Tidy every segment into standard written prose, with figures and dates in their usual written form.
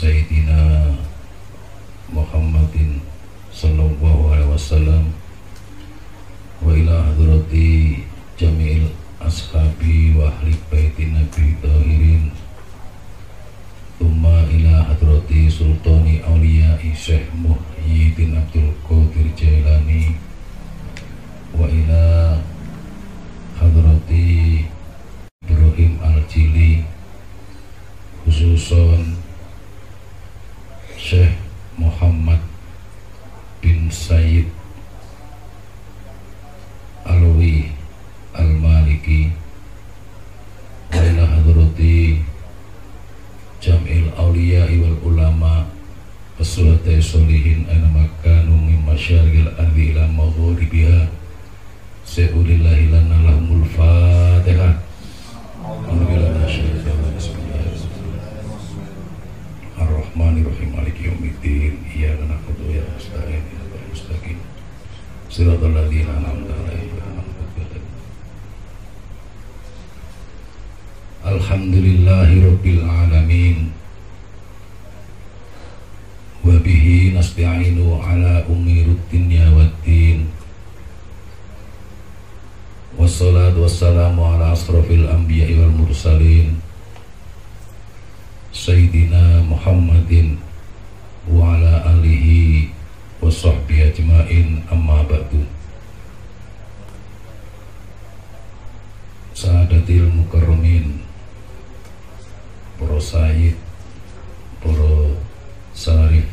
Sayyidina Muhammadin sallallahu alaihi wasallam wa ila hadrati jami'il ashabi wa ahli baiti nabi tahirin thumma ila hadrati sultani awliya'i Syekh Muhyiddin Abdul Qadir Jailani wa ila hadrati Ibrahim Al-Jili khususon Syekh Muhammad bin Sayyid Alawi Al-Maliki wa ila hadrati Jam'il Awliya'i wal Ulama As-Suhatai Solihin aina makanu min masyarikil ardi ila maghribiha Sa'ulillahi lana lahumul Fatihah. Ar-Rahmanir-Rahim Maliki yaumiddin iyyaka na'budu wa iyyaka nasta'in ihdinas mustaqim shiratal ladzina an'amta 'alaihim ghairil maghdubi 'alaihim. Alhamdulillahirabbil alamin wa bihi nasta'inu 'ala umurid dunya waddin. Wassalatu wassalamu ala asrafil anbiya'i wal mursalin Sayyidina Muhammadin wa ala alihi wa sahbihi ajma'in, amma ba'du. Sa'adatil mukarramin, para sayyid, para sarif,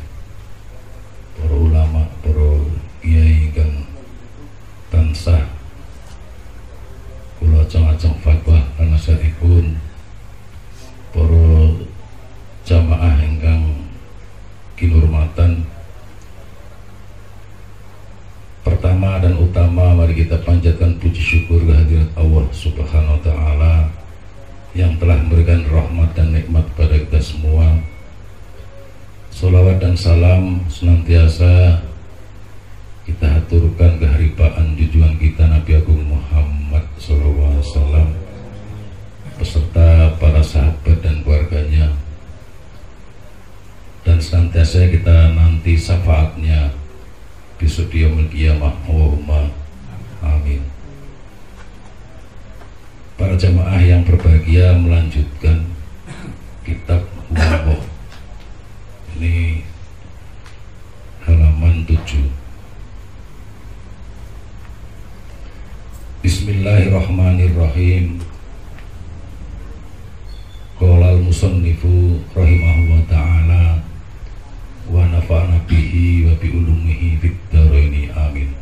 para ulama, para kiai kang tansah kula ajeng-ajeng fatwa lan nasihatipun, para jamaah ingkang kinurmatan. Pertama dan utama, mari kita panjatkan puji syukur kehadirat Allah Subhanahu wa Ta'ala yang telah memberikan rahmat dan nikmat kepada kita semua. Sholawat dan salam senantiasa kita haturkan keharibaan junjungan kita Nabi Agung Muhammad SAW beserta para sahabat dan keluarganya, dan senantiasa kita nanti syafaatnya besok di yaumil qiyamah. Allahumma amin. Para jamaah yang berbahagia, melanjutkan kitab Wabah. Ini halaman 7. Bismillahirrahmanirrahim. Qala al-musannifu rahimahullah ta'ala wa nafa'ana bihi wa bi ulumihi fid dharaini amin.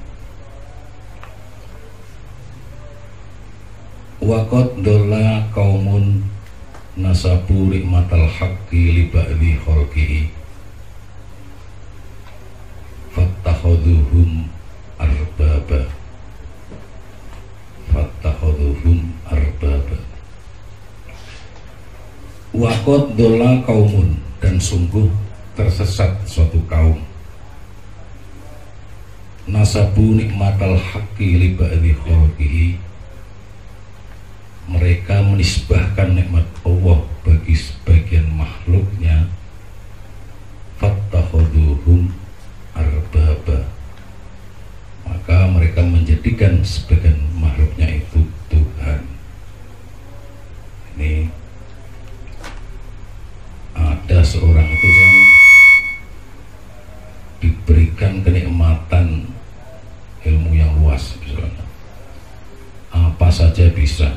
Wa qad dhalla qaumun nasabu nikmatal haqqi li ba'dhi khalqihi fattakhaduhum arbaba wa qad dhalla qaumun, dan sungguh tersesat suatu kaum, nasabu nikmatal haqqi li ba'dhi khalqihi, mereka menisbahkan nikmat Allah bagi sebagian makhluknya, fattakhaduhum arbaba, maka mereka menjadikan sebagian makhluknya itu Tuhan. Ini ada seorang itu yang diberikan kenikmatan ilmu yang luas, misalnya apa saja bisa,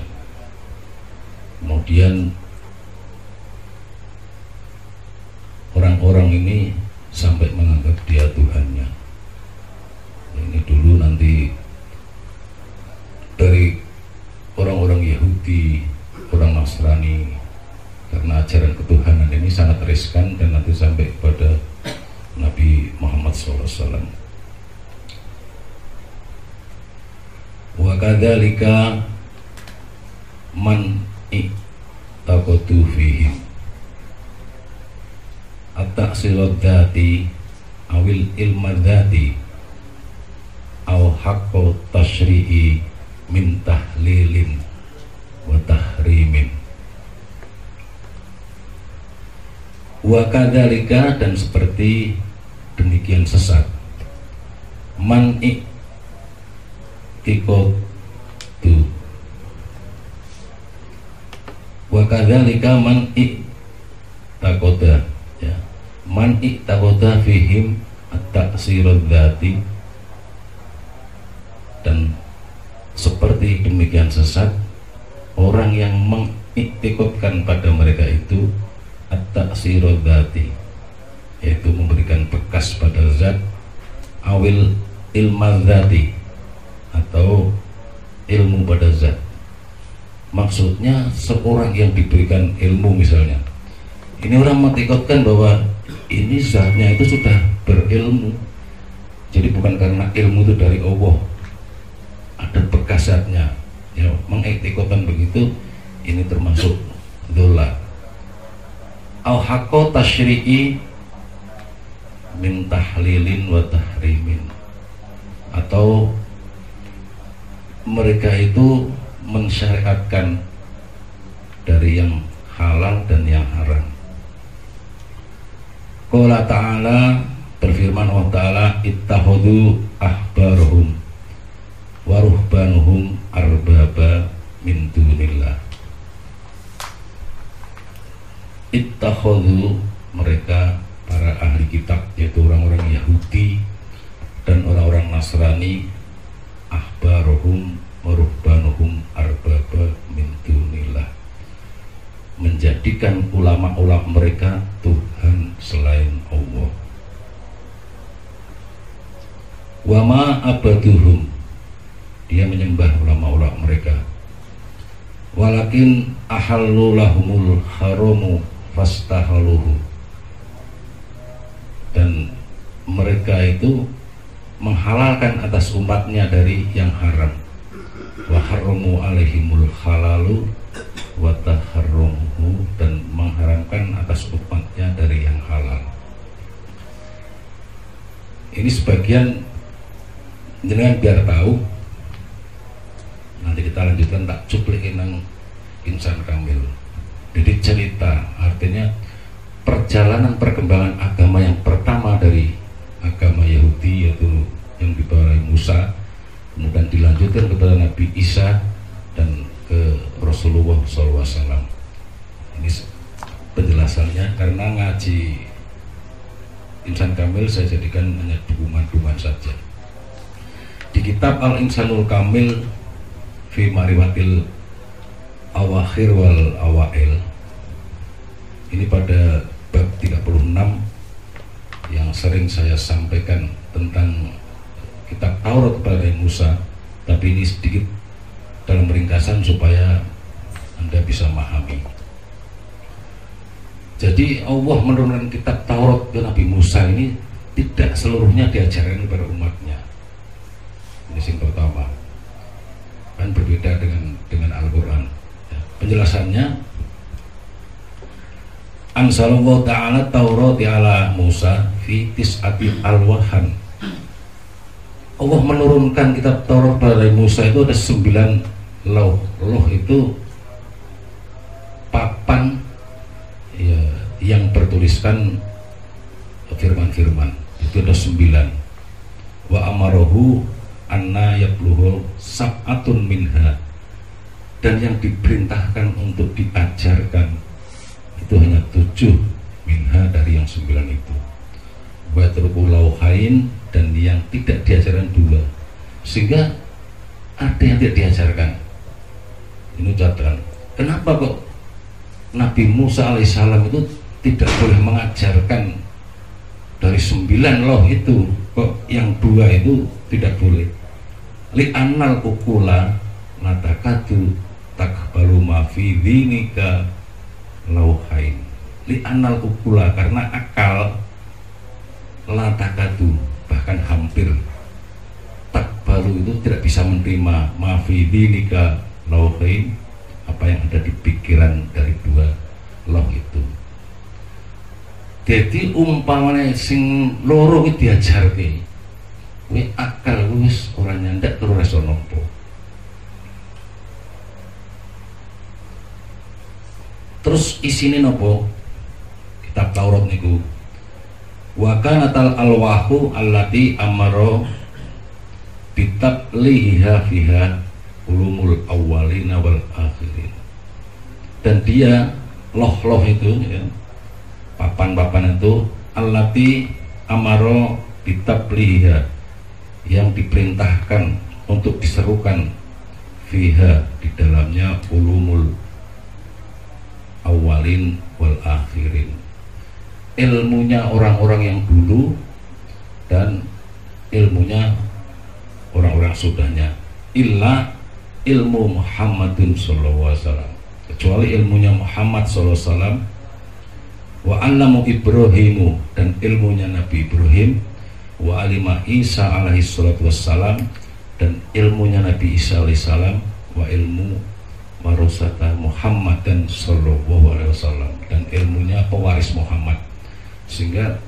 kemudian orang-orang ini sampai menganggap dia Tuhannya. Ini dulu nanti dari orang-orang Yahudi, orang Nasrani, karena ajaran ketuhanan ini sangat riskan dan nanti sampai kepada Nabi Muhammad SAW. Wa kadzalika man i'taqadu fihi at-ta'silud dzati awil ilma dzati aw haqqu tasyri'i min tahlilin wa tahrimin Wa kadzalika, dan seperti demikian sesat man i'tiqadu. Wa kadzalika man i'taqada, ya, man i'taqada fihim at-ta'sirud dzati, dan seperti demikian sesat orang yang mengiktikadkan pada mereka itu at-ta'sirud dzati, yaitu memberikan bekas pada zat, awil ilma dzati, atau ilmu pada zat. Maksudnya seorang yang diberikan ilmu misalnya, ini orang mengiktikadkan bahwa ini zatnya itu sudah berilmu, jadi bukan karena ilmu itu dari Allah, ada bekas zatnya, ya, mengiktikadkan begitu, ini termasuk dhalal. Au haqqo tasyri'i min tahlilin wa tahrimin, atau mereka itu mensyariatkan dari yang halal dan yang haram. Qala ta'ala, berfirman Allah Ta'ala, ittakhadhu ahbarahum wa ruhbanuhum arbaba min dunillah. Ittakhadhu, mereka para ahli kitab, yaitu orang-orang Yahudi dan orang-orang Nasrani, ahbarahum wa ruhbanuhum arbaba min dunillah, menjadikan ulama-ulama mereka Tuhan selain Allah. Wa ma abaduhum, dia menyembah ulama-ulama mereka. Walakin ahallu lahumul haramu fastahaluhu, dan mereka itu menghalalkan atas umatnya dari yang haram. Wa haramu alaihimul halalu wa taharramuhu, dan mengharamkan atas umatnya dari yang halal. Ini sebagian jenengan biar tahu, nanti kita lanjutkan tak cuplikin nang Insan Kamil. Jadi cerita, artinya perjalanan perkembangan agama yang pertama dari agama Yahudi, yaitu yang dibawa Musa, kemudian dilanjutkan kepada Nabi Isa dan ke Rasulullah SAW. Ini penjelasannya, karena ngaji Insan Kamil saya jadikan hanya dukungan saja. Di kitab Al-Insanul Kamil fi Mariwatil Awakhir wal Awail, ini pada bab 36 yang sering saya sampaikan tentang kitab Taurat kepada Musa, tapi ini sedikit dalam ringkasan supaya Anda bisa memahami. Jadi Allah menurunkan kitab Taurat ke Nabi Musa ini tidak seluruhnya diajarkan kepada umatnya. Ini yang pertama, kan berbeda dengan Al-Quran. Penjelasannya, anzalallahu ta'ala Taurat ala Musa fi tis'ati alwahan. Allah menurunkan kitab Taurat pada Musa itu ada 9 lauh. Lauh itu papan, ya, yang bertuliskan firman-firman. Itu ada 9. Wa amarohu anna yabluhul sab'atun minha, dan yang diperintahkan untuk diajarkan itu hanya 7 minha dari yang 9 itu. Wa turku lauhain, dan yang tidak diajarkan 2, sehingga ada yang tidak diajarkan. Ini catatan. Kenapa kok Nabi Musa alaihissalam itu tidak boleh mengajarkan dari 9 lauh itu, kok yang 2 itu tidak boleh? Li'annal ukula natakadu takbalu ma fi dinika lauhain. Li'annal ukula, karena akal, latakadu, bahkan hampir, takbalu itu tidak bisa menerima ma fi dinika lauhain, apa yang ada di pikiran dari 2 lauh itu. Jadi umpamanya sing loro iki diajarke, kuwi akal wis ora nyandak terus iso nampa. Terus isine nopo? Kitab Taurat niku wa kanatal alwahu allati amaro bitabliha fiha ulumul awwalina wal akhirin. Dan dia loh-loh itu ya, papan-papan itu allati amaro bitabliha, yang diperintahkan untuk diserukan fiha, di dalamnya ulumul awalin wal akhirin, ilmunya orang-orang yang dulu dan ilmunya orang-orang sudahnya, illa ilmu Muhammadun sallallahu alaihi wasallam, kecuali ilmunya Muhammad sallallahu alaihi wasallam, wa allamu Ibrahimu, dan ilmunya Nabi Ibrahim, wa alima Isa alaihi salatu wassalam, dan ilmunya Nabi Isa alaihi salam, wa ilmu warasata Muhammad dan sallallahu alaihi wasallam, dan ilmunya pewaris Muhammad, sehingga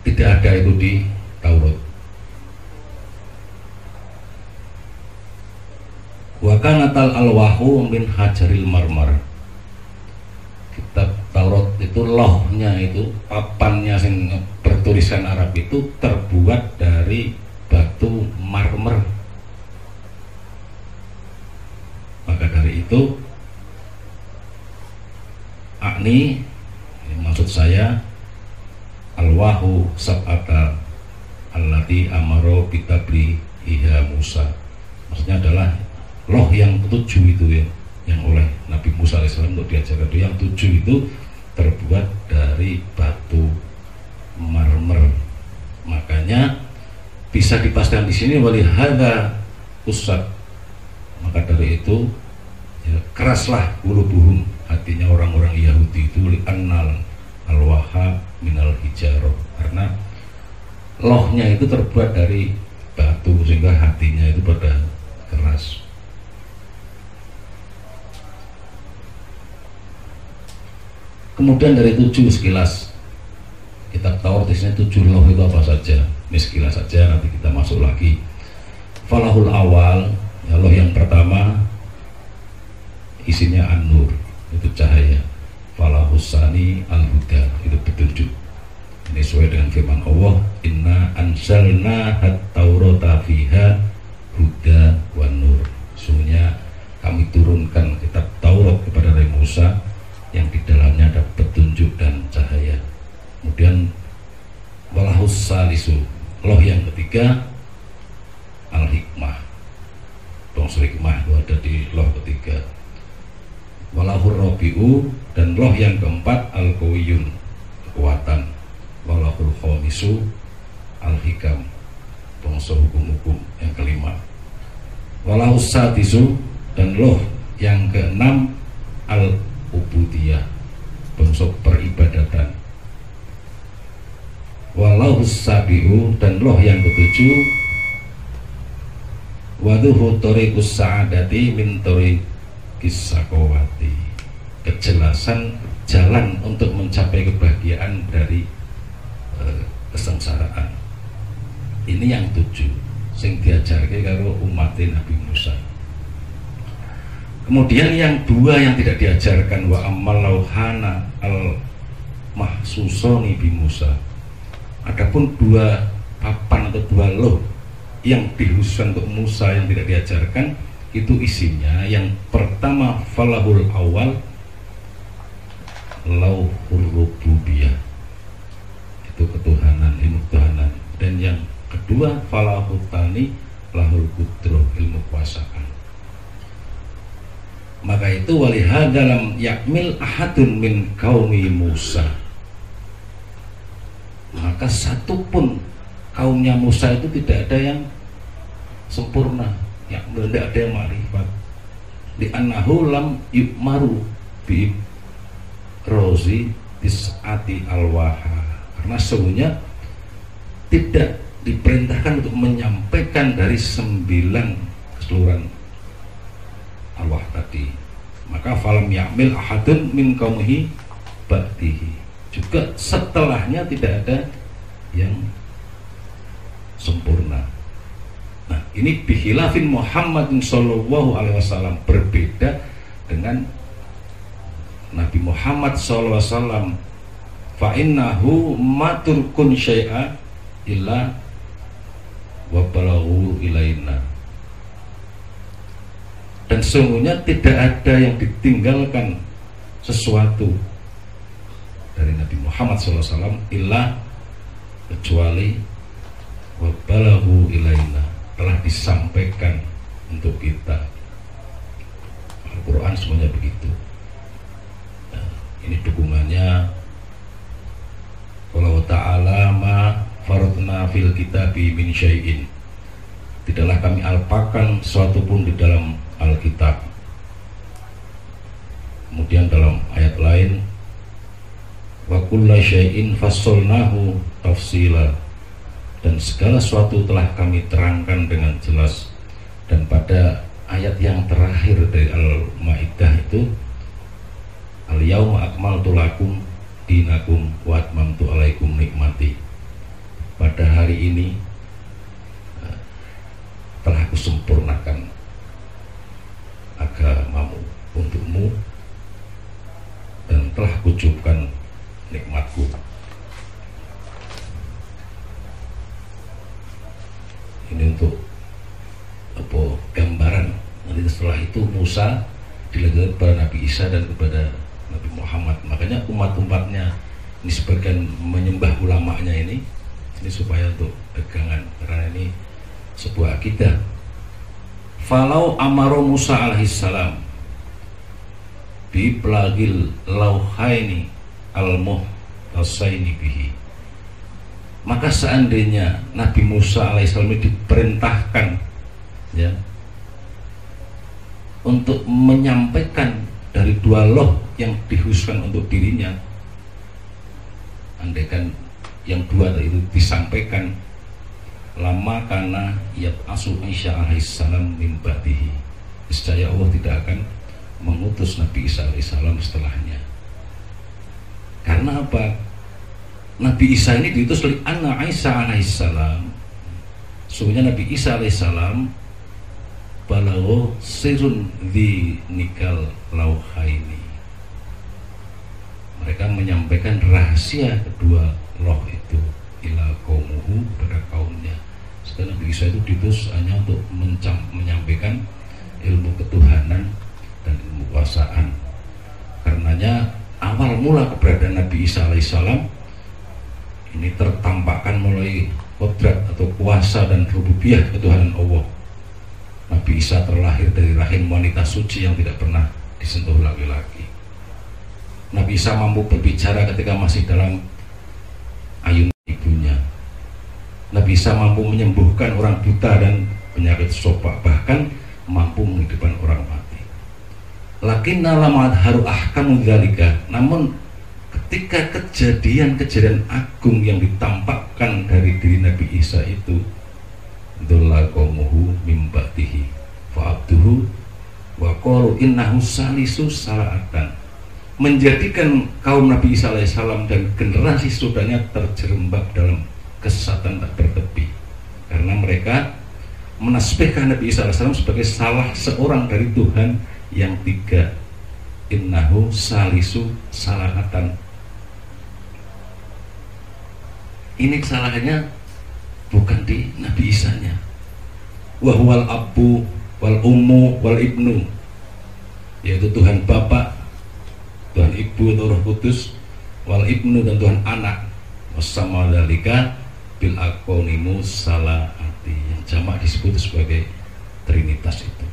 tidak ada itu di Taurat. Wa kanatal alwahu min hajaril marmar, kitab Taurat itu lohnya itu, papannya yang bertulisan Arab itu terbuat dari batu marmer. Maka dari itu akni, maksud saya alwahu sab'ata allati amaro bitabli iha Musa, maksudnya adalah loh yang ketujuh itu ya, yang oleh Nabi Musa AS untuk diajarkan itu, yang 7 itu terbuat dari batu marmer. Makanya bisa dipastikan di sini walihada usad, maka dari itu ya, keraslah qulubuhum, hatinya orang-orang Yahudi itu, li'annal alwaha minal hijaroh, karena lohnya itu terbuat dari batu sehingga hatinya itu pada keras. Kemudian dari 7 sekilas kitab Taurat isinya 7 loh itu apa saja, ini sekilas saja, nanti kita masuk lagi. Falahul awal, ya, loh yang pertama isinya an-nur, itu cahaya. Falahusani al-huda, itu petunjuk. Ini sesuai dengan firman Allah, inna anzalna at-taurata fiha huda wa nur, sungguhnya kami turunkan kitab Taurat kepada Nabi Musa yang di dalamnya ada petunjuk dan cahaya. Kemudian walahus salisu, loh yang ketiga al-hikmah, bangsa hikmah itu ada di loh ketiga. Walahur rabi'u, dan loh yang keempat al-qawiyun, kekuatan. Walahul khamisu al-hikam, bangsa hukum-hukum yang kelima. Walahus sadisu, dan loh yang keenam al-ubudiyah, bangsa peribadatan. Walahus sabi'u, dan loh yang ketujuh waduhu tariqus sa'adati min tariqis sakawati, kejelasan jalan untuk mencapai kebahagiaan dari kesengsaraan. Ini yang 7 sing diajarke karo umat Nabi Musa. Kemudian yang 2 yang tidak diajarkan, wa ammal lauhana al mahsusoni bi Musa, adapun 2 papan atau 2 loh yang dikhususkan untuk Musa yang tidak diajarkan, itu isinya yang pertama falahul awal lauhur rububiyah, itu ketuhanan, ilmu ketuhanan, dan yang kedua falahul tani lahul kudroh, ilmu kuasaan. Maka itu walihadalam yakmil ahadun min kaumi Musa, maka satupun kaumnya Musa itu tidak ada yang sempurna, yang tidak ada yang ma'rifat. Di annahu lam yukmaru bi rozi tis'ati alwaha, karena sesungguhnya tidak diperintahkan untuk menyampaikan dari 9 keseluruhan Allah tadi. Maka falam ya'mil ahadun min qaumihi ba'dihi, juga setelahnya tidak ada yang sempurna. Nah, ini bihilafin Muhammadin sallallahu alaihi wasallam, berbeda dengan Nabi Muhammad sallallahu alaihi wasallam fa innahu maturkun syai'a illa wa balaghu ilaina. Dan sungguhnya tidak ada yang ditinggalkan sesuatu dari Nabi Muhammad SAW illa kecuali wa balaghu ilaina, telah disampaikan untuk kita. Al-Quran semuanya begitu. Nah, ini dukungannya Qala ta'ala ma faradna fil kitabi min syai'in, tidaklah kami alpakan sesuatu pun di dalam Alkitab. Kemudian dalam ayat lain wa kulla syai'in fassalnahu tafsila, dan segala sesuatu telah kami terangkan dengan jelas. Dan pada ayat yang terakhir dari Al-Maidah itu al-yauma akmaltu lakum dinakum wa atmamtu alaikum nikmati, pada hari ini telah aku sempurnakan agamamu untukmu dan telah kucukkan nikmatku. Ini untuk apa, gambaran. Nanti setelah itu Musa dilanjutkan kepada Nabi Isa dan kepada Nabi Muhammad. Makanya umat-umatnya ini sebagian menyembah ulamanya ini supaya untuk pegangan, karena ini sebuah akidah. Falau amaro Musa alaihissalam bi plagil lauhaini al-muhtasaini bihi, maka seandainya Nabi Musa alaihissalam diperintahkan ya untuk menyampaikan dari dua loh yang dikhususkan untuk dirinya, andaikan yang dua itu disampaikan, lama karena yab'asu Isa alaihissalam min ba'dihi, niscaya Allah tidak akan mengutus Nabi Isa alaihissalam setelahnya. Karena apa? Nabi Isa ini diutus oleh anna Isa alaihissalam. Sungguhnya Nabi Isa alaihissalam balagho sirun di nikal lauhaini, mereka menyampaikan rahasia kedua loh itu ila qaumuhu, pada kaumnya. Sedangkan Nabi Isa itu diutus hanya untuk menyampaikan ilmu ketuhanan dan ilmu kuasaan. Karenanya awal mula keberadaan Nabi Isa alaihissalam ini tertampakkan melalui kodrat atau kuasa dan rububiyah ketuhanan Allah. Nabi Isa terlahir dari rahim wanita suci yang tidak pernah disentuh laki-laki. Nabi Isa mampu berbicara ketika masih dalam ayunan ibunya. Nabi Isa mampu menyembuhkan orang buta dan penyakit sopak, bahkan mampu menghidupkan orang mati. Lakinna lamad haru ahkamu dzalika, namun ketika kejadian-kejadian agung yang ditampakkan dari diri Nabi Isa itu, dzalla qaumuhu mim ba'dihi fa'abduhu wa qalu innahu salisu salatan, menjadikan kaum Nabi Isa alaihissalam dan generasi sesudahnya terjerembab dalam kesesatan tak bertepi, karena mereka menasbihkan Nabi Isa alaihissalam sebagai salah seorang dari Tuhan yang tiga. Innahu salisu salatan, ini kesalahannya bukan di Nabi Isa-nya. Wahwal abu wal ummu wal ibnu, yaitu Tuhan Bapa, Tuhan Ibu atau Roh Kudus, wal ibnu dan Tuhan Anak, wassama dzalika bil aqonimu salati, yang jamak disebut sebagai Trinitas itu.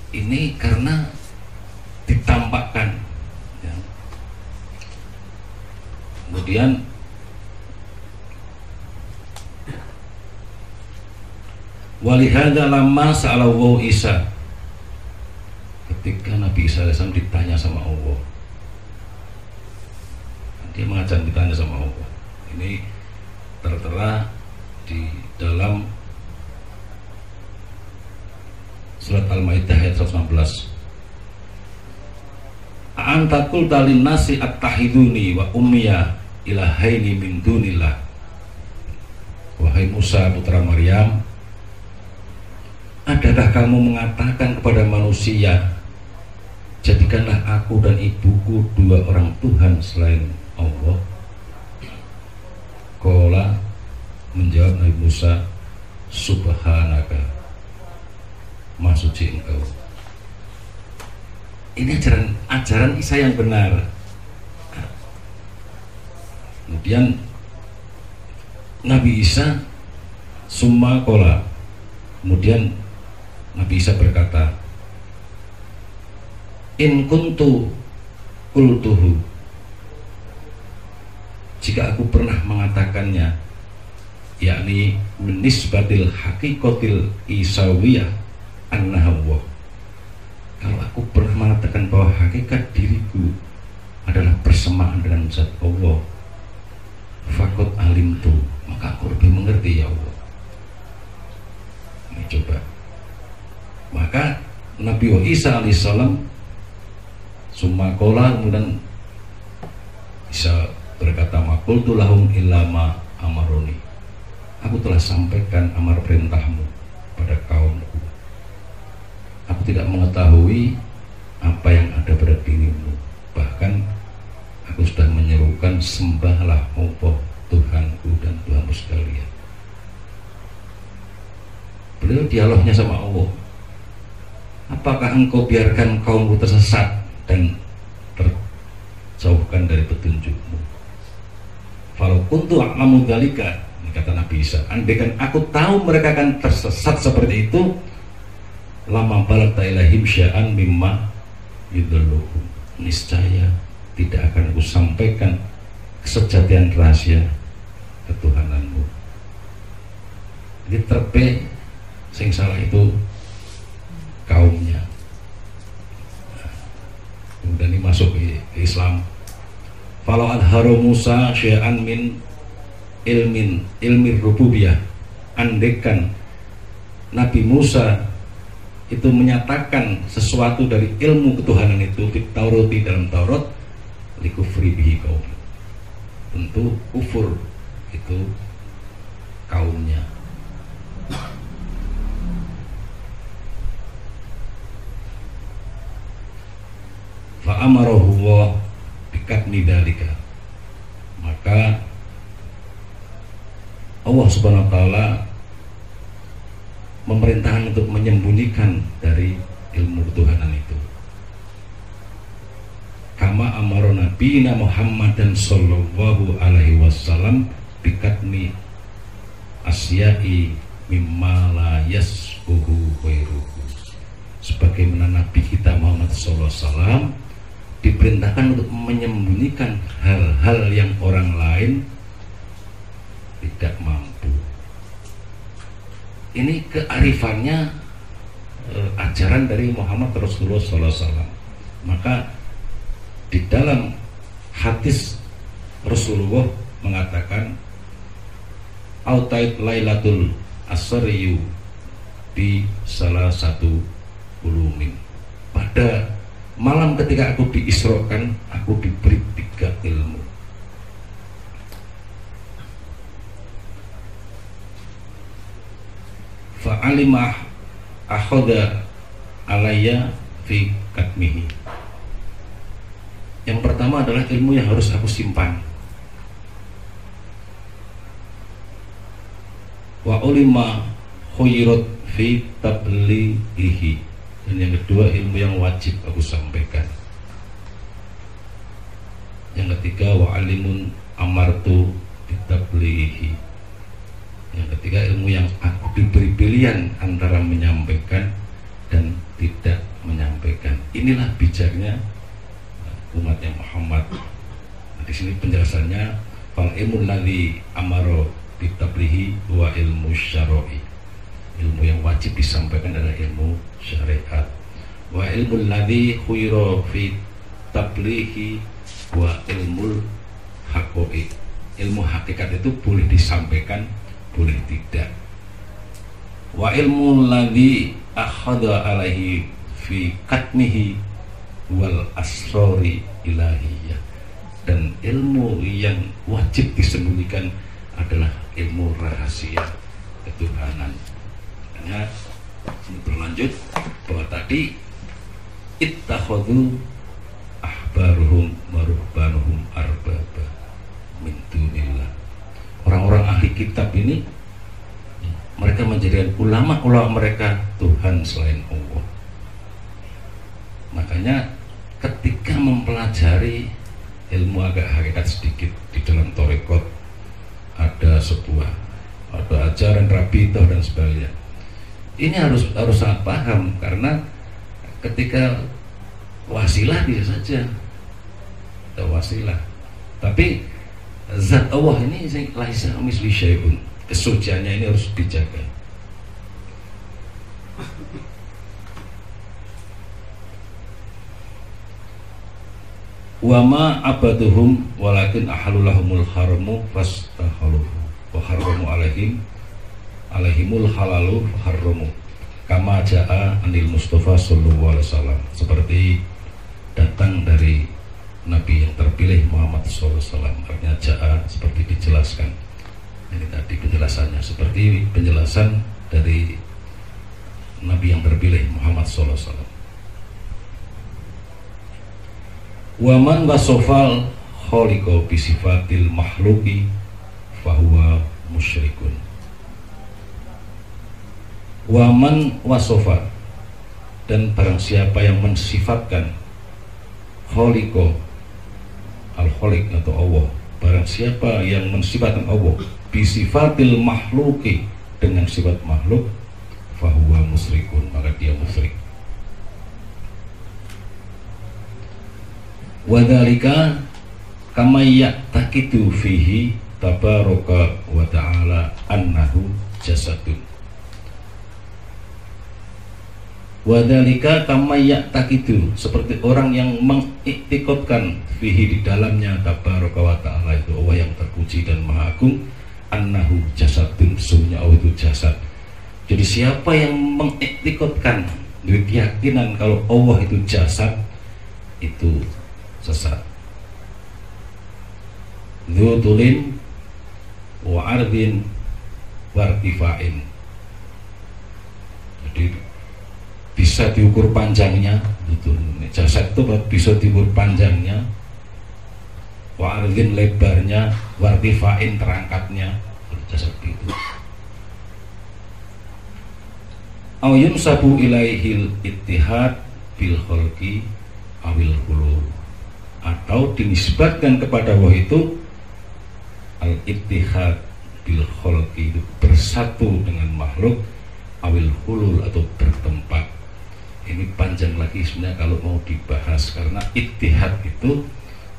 Ini karena ditampakkan ya. Kemudian walihada lama sa'alahu Isa, ketika Nabi Isa alaihissalam ditanya sama Allah, dia mengajar ditanya sama Allah. Ini tertera di dalam surat Al-Maidah ayat 116. Antakul talin nasi at-tahiduni wa ummiya ilahaini min dunillah, wahai Musa putra Maryam, adakah kamu mengatakan kepada manusia, jadikanlah aku dan ibuku dua orang Tuhan selain Allah. Qala, menjawab Nabi Musa, subhanaka, maha suci engkau. Ini ajaran Isa yang benar. Kemudian Nabi Isa summa qala, kemudian Nabi Isa berkata, in kuntu qultuhu, jika aku pernah mengatakannya, yakni menisbatil hakikotil isawiyah an-nahwa, kalau aku pernah mengatakan bahwa hakikat diriku adalah persamaan dengan zat Allah, fakot alimtu, maka aku lebih mengerti ya Allah. Ini coba. Maka Nabi Isa alaihissalam summa qala, kemudian Isa berkata, maqultu lahum illa ma amaroni, aku telah sampaikan amar perintahmu pada kaumku. Aku tidak mengetahui apa yang ada pada dirimu, bahkan aku sudah menyerukan sembahlah Allah Tuhanku dan Tuhanmu sekalian. Beliau dialognya sama Allah, apakah engkau biarkan kaumku tersesat dan terjauhkan dari petunjukmu? Falau kuntu a'lamu dzalika, ini kata Nabi Isa, andaikan aku tahu mereka akan tersesat seperti itu, lama balagta ilahim sya'an mimma yudalluhum, niscaya tidak akan aku sampaikan kesejatian rahasia ketuhananmu. Jadi terbe sing salah itu kaumnya. Kemudian ini masuk ke Islam. Falau adharu Musa syai'an min ilmi rububiyah, andekan Nabi Musa itu menyatakan sesuatu dari ilmu ketuhanan itu di Taurati, dalam Taurat, likufri bihi kaum, tentu kufur itu kaumnya. Fa'amarahu wa bikatni dalika, maka Allah subhanahu wa ta'ala memerintahkan untuk menyembunyikan dari ilmu ketuhanan itu. Kama amaro nabiyina Muhammadan sallallahu alaihi wasallam bikatni asyai mimma la yasbuhu ghairuhu, sebagaimana Nabi kita Muhammad sallallahu alaihi wasallam diperintahkan untuk menyembunyikan hal-hal yang orang lain tidak mampu. Ini kearifannya ajaran dari Muhammad Rasulullah SAW. Maka di dalam hadis Rasulullah mengatakan, autait lailatul asriyu di salah satu ulumin, pada malam ketika aku diisrokan, aku diberi 3 ilmu. Fa'alimah akhoda alaya fi katmihi. Yang pertama adalah ilmu yang harus aku simpan. Wa ulima khuyirot fi tablighihi. Dan yang kedua, ilmu yang wajib aku sampaikan. Yang ketiga, wa alimun amartu fi tablighihi. Yang ketiga, ilmu yang aku diberi pilihan antara menyampaikan dan tidak menyampaikan. Inilah bijaknya umatnya Muhammad. Nah, di sini penjelasannya, fal ilmu ladzi amaro bitablighi wa ilmu syar'i. Ilmu yang wajib disampaikan adalah ilmu syariat. Wa ilmu ladzi khuyira fi tablighi wa ilmu haqaiq. Ilmu hakikat itu boleh disampaikan, boleh tidak. Wa ilmu ladzi akhadha alaihi fi katmihi wal asrori ilahiyah. Dan ilmu yang wajib disembunyikan adalah ilmu rahasia ketuhanan. Hanya ini berlanjut bahwa tadi ittakhadhu ahbaruhum wa ruhbanuhum arbaba, min dunillah. Orang-orang ahli kitab ini mereka menjadikan ulama-ulama mereka Tuhan selain Allah. Makanya ketika mempelajari ilmu agak hakikat sedikit di dalam Torekot, ada ajaran Rabitoh dan sebagainya, ini harus sangat paham, karena ketika wasilah bisa saja ada wasilah, tapi zat Allah ini laisa misli syai'un, kesuciannya ini harus dijaga. Wama abaduhum walakin ahalulahumul haramu fastahaluhu wa haramu alaihimul halalu haramu kama ja'a anil Mustafa sallallahu alaihi wasallam, seperti datang dari Nabi yang terpilih Muhammad sallallahu alaihi wasallam. Artinya ja'a seperti dijelaskan. Ini tadi penjelasannya seperti penjelasan dari Nabi yang terpilih Muhammad sallallahu alaihi wasallam. Waman wasofal kholiqo bisifatil mahluki fahuwa musyrikun. Waman wasofa, dan barang siapa yang mensifatkan kholiqo, al-kholiq atau Allah, barang siapa yang mensifatkan Allah bisifatil mahluki, dengan sifat makhluk, fahuwa musyrikun, maka dia musyrik. Wadhalika kama ya'taqidu fihi tabaraka wa ta'ala annahu jasadun. Wadhalika kama ya'taqidu, seperti orang yang mengiktikadkan fihi, di dalamnya, tabaraka wa ta'ala itu Allah yang terpuji dan maha agung, annahu jasadun, sesungguhnya Allah itu jasad. Jadi siapa yang mengiktikadkan, dari keyakinan kalau Allah itu jasad, itu sesat. Dzutulin wa ardin wa irtifa'in. Jadi bisa diukur panjangnya, itu jasad itu bisa diukur panjangnya, wa ardin lebarnya, wa irtifa'in terangkatnya, jasad itu. Aw yunsabu ilaihil ittihad bil khalqi awil hulul, atau dinisbatkan kepada Allah itu al-ittihad bil khalqi, itu bersatu dengan makhluk, awil hulul atau bertempat. Ini panjang lagi sebenarnya kalau mau dibahas, karena ittihad itu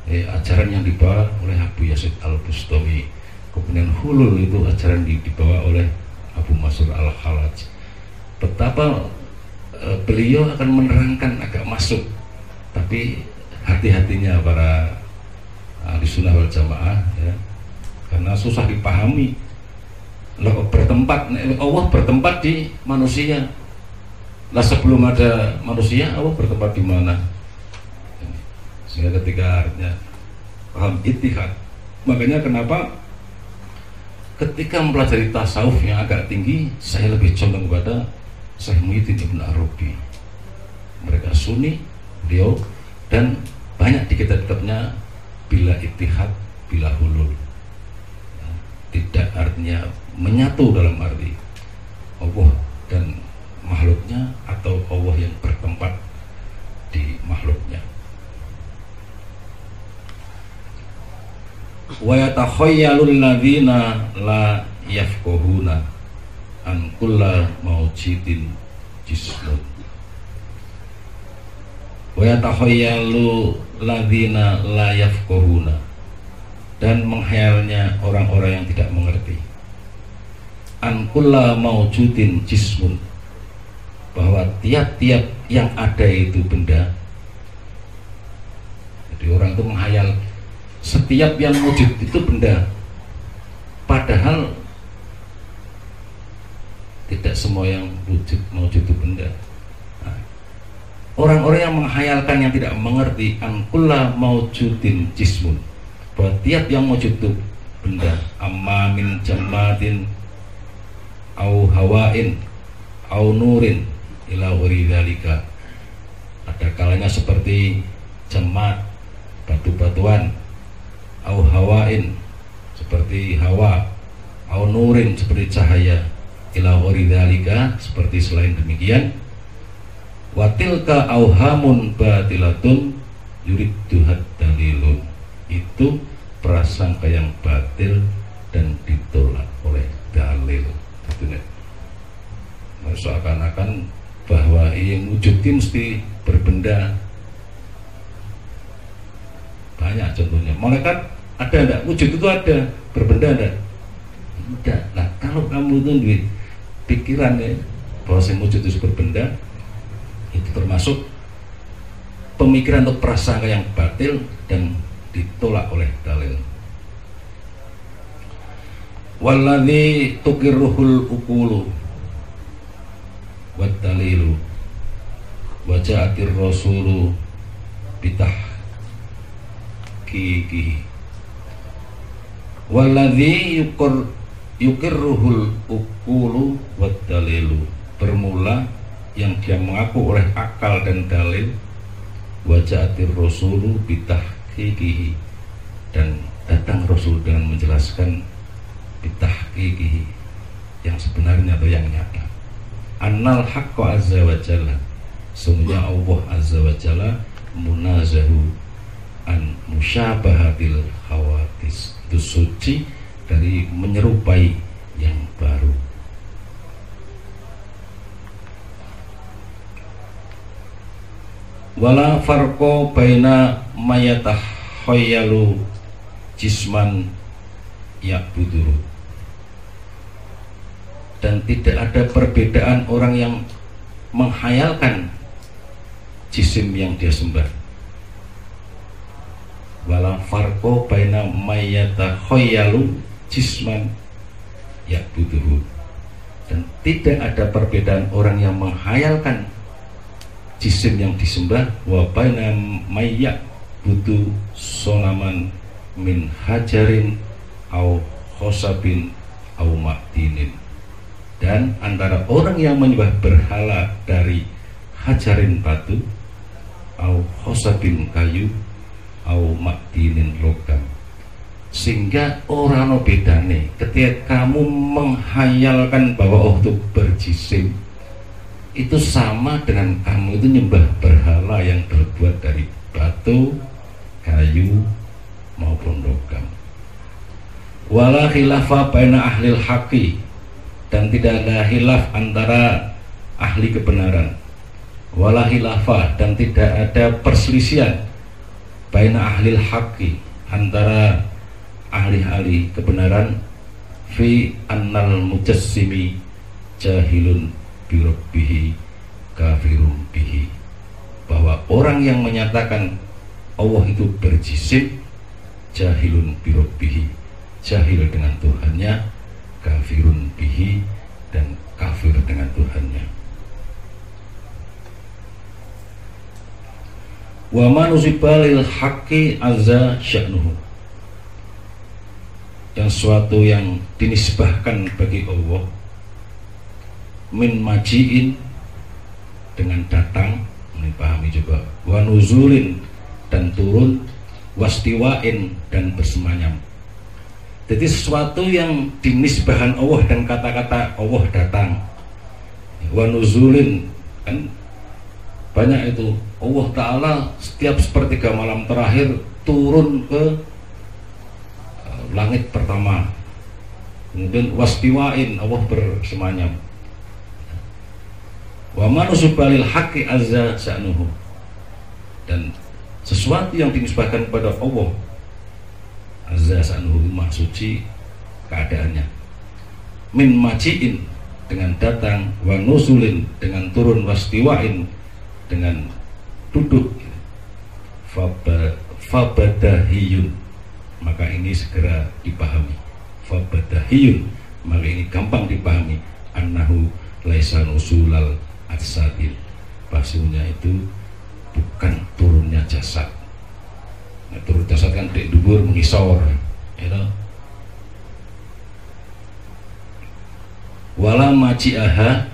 ajaran yang dibawa oleh Abu Yazid al-Bustami, kemudian hulul itu ajaran dibawa oleh Abu Mansur al-Khalaj. Betapa beliau akan menerangkan agak masuk, tapi hati-hatinya para ahli sunnah wal jamaah, ya, karena susah dipahami. Allah bertempat di manusia. Lah sebelum ada manusia, Allah bertempat di mana? Sehingga ketika artinya paham ittihad, makanya kenapa ketika mempelajari tasawuf yang agak tinggi, saya lebih condong kepada Syekh Muhyiddin Ibn Arabi. Mereka Sunni, beliau, dan banyak di kitab-kitabnya bila ittihad, bila hulul. Tidak artinya menyatu dalam arti Allah dan makhluknya, atau Allah yang bertempat di makhluknya. Wa yatakhayyalul ladzina la yafqahuna an kulla mawjidin jismun. Wa yatakhayyalu ladzina la yafqahuna, dan menghayalnya orang-orang yang tidak mengerti, an kulla mawjudin jismun, bahwa tiap-tiap yang ada itu benda. Jadi orang itu menghayal setiap yang wujud itu benda, padahal tidak semua yang wujud itu benda. Orang-orang yang menghayalkan, yang tidak mengerti, angkulla maujudin jismun, bahwa tiap yang wujud itu benda, amma min jammatin au hawain au nurin ila dzalika. Ada kalanya seperti jammat, batu-batuan, au hawain seperti hawa, au nurin seperti cahaya, ila ghairi dzalika seperti selain demikian, wa tilka auhamun batilatun yuridduhat dalilun, itu prasangka yang batil dan ditolak oleh dalil. Seakan-akan bahwa yang wujudin mesti berbenda. Banyak contohnya. Malaikat ada enggak? Wujud itu ada, berbenda enggak? Tidak. Nah, kalau kamu itu di pikiran ya bahwa yang wujud itu berbenda, itu termasuk pemikiran atau prasangka yang batil dan ditolak oleh dalil. Walladzi tuqirruhul uqulu wad dalilu wa ja'atir rasulu bitahqiqihi. Walladzi yuqirruhul uqulu wad dalilu, bermula yang dia mengaku oleh akal dan dalil, wa ja'atir rasulu bitahqiqihi, dan datang Rasul dengan menjelaskan bitahqiqihi, yang sebenarnya atau yang nyata. Annal haqqa azza wa jalla, sungguhnya Allah azza wa jalla munazahu an musyabahatil khawatis, itu suci dari menyerupai yang baru. Wala farqo baina mayatahayyalu jisman ya'buduhu, dan tidak ada perbedaan orang yang menghayalkan jisim yang dia sembah. Wala farqo baina mayatahayyalu jisman ya'buduhu, dan tidak ada perbedaan orang yang menghayalkan jisim yang disembah, wa baina maya'budu solaman min hajarin au khosabin au ma'dinin, dan antara orang yang menyembah berhala dari hajarin batu, au khosabin kayu, au ma'dinin logam, sehingga orang no bedane ketika kamu menghayalkan bahwa itu berjisim, itu sama dengan kamu itu nyembah berhala yang terbuat dari batu, kayu maupun logam. Wala khilafa baina ahlil haqqi, dan tidak ada khilaf antara ahli kebenaran. Wala khilafa, dan tidak ada perselisihan baina ahlil haqqi, antara ahli-ahli kebenaran, fi annal mujassimi jahilun birabbihi kafirun bihi, bahwa orang yang menyatakan Allah itu berjisim, jahilun birabbihi, jahil dengan Tuhannya, kafirun bihi, dan kafir dengan Tuhannya. Wa man usibalil haqqi azza sya'nuhu, yang suatu yang dinisbahkan bagi Allah, min majiin, dengan datang, ini pahami coba, wa nuzulin, dan turun, wastiwain, dan bersemayam. Jadi sesuatu yang dinisbahan Allah dan kata-kata Allah datang, wa nuzulin, kan banyak itu. Allah Ta'ala setiap sepertiga malam terakhir turun ke langit pertama. Kemudian wastiwain, Allah bersemayam. Wa manusubalil haqqi azza sya'nuhu, dan sesuatu yang dinisbahkan kepada Allah azza sya'nuhu, maha suci keadaannya, min majiin, dengan datang, wa nuzulin, dengan turun, wastiwain, dengan duduk, fabadahiyun, maka ini segera dipahami. Fabadahiyun, maka ini gampang dipahami. Annahu laisa nusulal ajsadil, bahasanya itu bukan turunnya jasad. Nah, turun jasad kan dek dubur mengisor, ya. Wala maji'aha,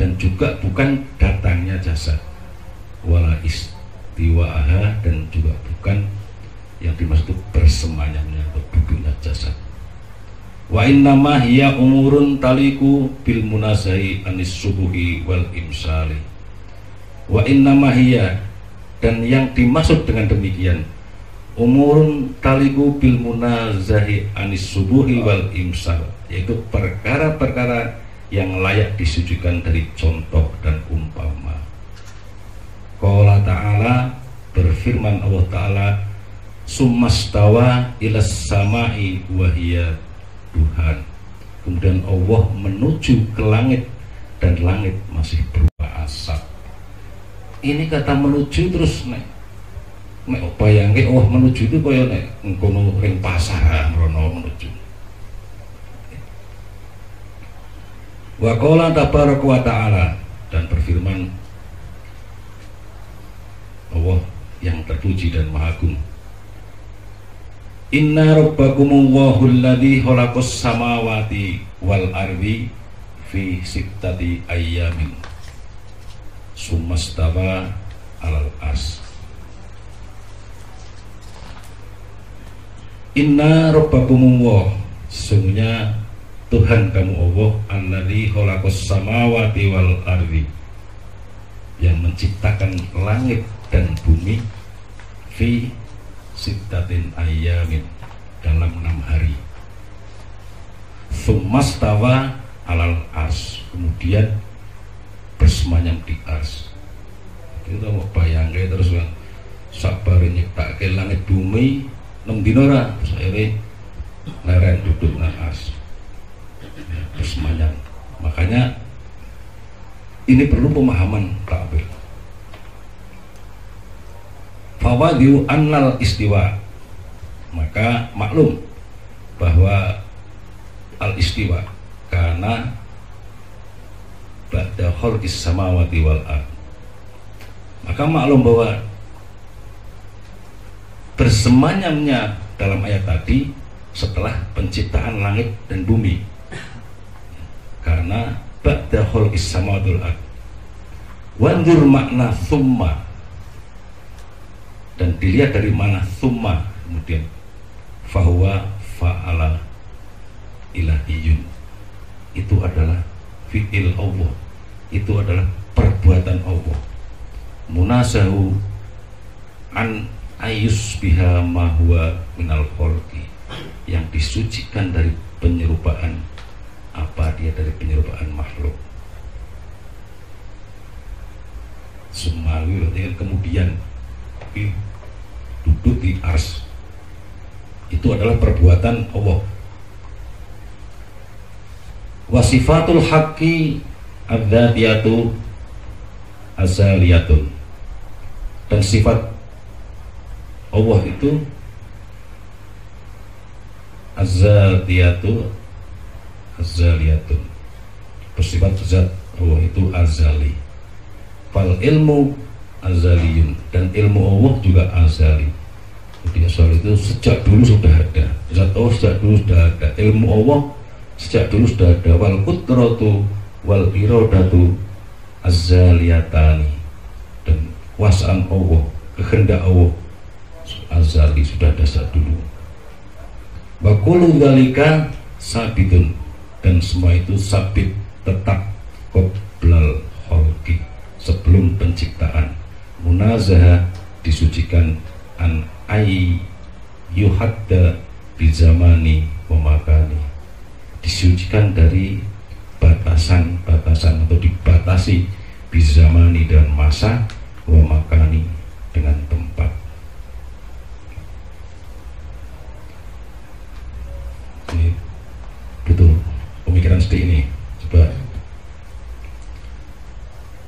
dan juga bukan datangnya jasad. Wala istiwa'aha, dan juga bukan yang dimaksud bersemayamnya atau duduknya jasad. Wa innama hiya umurun taliku bil munazahi anis subuhi wal imsali. Wa innama hiya, dan yang dimaksud dengan demikian, umurun taliku bil munazahi anis subuhi wal imsal, yaitu perkara-perkara yang layak disucikan dari contoh dan umpama. Qala ta'ala, berfirman Allah ta'ala, summastawa ilas samai wahiyya duhan. Kemudian Allah menuju ke langit dan langit masih berupa asap. Ini kata menuju terus nek bayangke Allah menuju itu kaya nek ngono ring pasar rono menuju. Wa qala tabaraka wa ta'ala, dan berfirman Allah yang terpuji dan maha agung, inna rabbakumullahu alladzi khalaqas samawati wal ardi fi sittati ayyamin summastawa alal ars. Inna rabbakumullah, sesungguhnya Tuhan kamu Allah, alladzi khalaqas samawati wal ardi, yang menciptakan langit dan bumi, fi sittatin ayyamin, dalam 6 hari. Tsummastawa alal ars, kemudian bersemayam di ars. Kita mau bayangke terus kan sabare nyiptake langit bumi 6 dina ora, terus akhirnya leren duduk nang ars bersemayam. Makanya ini perlu pemahaman ta'wil. Fawadiu annal istiwa, maka maklum bahwa al istiwa karena ba'da khalqis samawati wal ard, maka maklum bahwa bersemayamnya dalam ayat tadi setelah penciptaan langit dan bumi, karena ba'da khalqis samawati wal ard. Wanzur makna summa, dan dilihat dari mana summa, kemudian fahuwa fa'ala ilahiyun, itu adalah fi'il Allah, itu adalah perbuatan Allah. Munasahu an ayus biha mahwa minal kholqi, yang disucikan dari penyerupaan, apa dia dari penyerupaan makhluk. Sumawi artinya kemudian duduk di ars, itu adalah perbuatan Allah. Wasifatul haqqi adzatiyatu azaliyatun, dan sifat Allah itu azaliyatun, bersifat zat Allah itu azali. Fal ilmu azaliyun, dan ilmu Allah juga azali. Jadi asal itu sejak dulu sudah ada, zat Allah sejak dulu sudah ada, ilmu Allah sejak dulu sudah ada. Wal qudratu wal iradatu azaliyatani, dan kuasaan Allah, kehendak Allah azali, sudah ada sejak dulu. Wa kullu dzalika sabitun, dan semua itu sabit, tetap, qoblal khalqi, sebelum penciptaan. Munazaha, disucikan, an ay yuhadda bizamani wa makani, disucikan dari batasan-batasan atau dibatasi bizamani dan masa, wa makani dengan tempat. Ini butuh pemikiran seperti ini. Coba.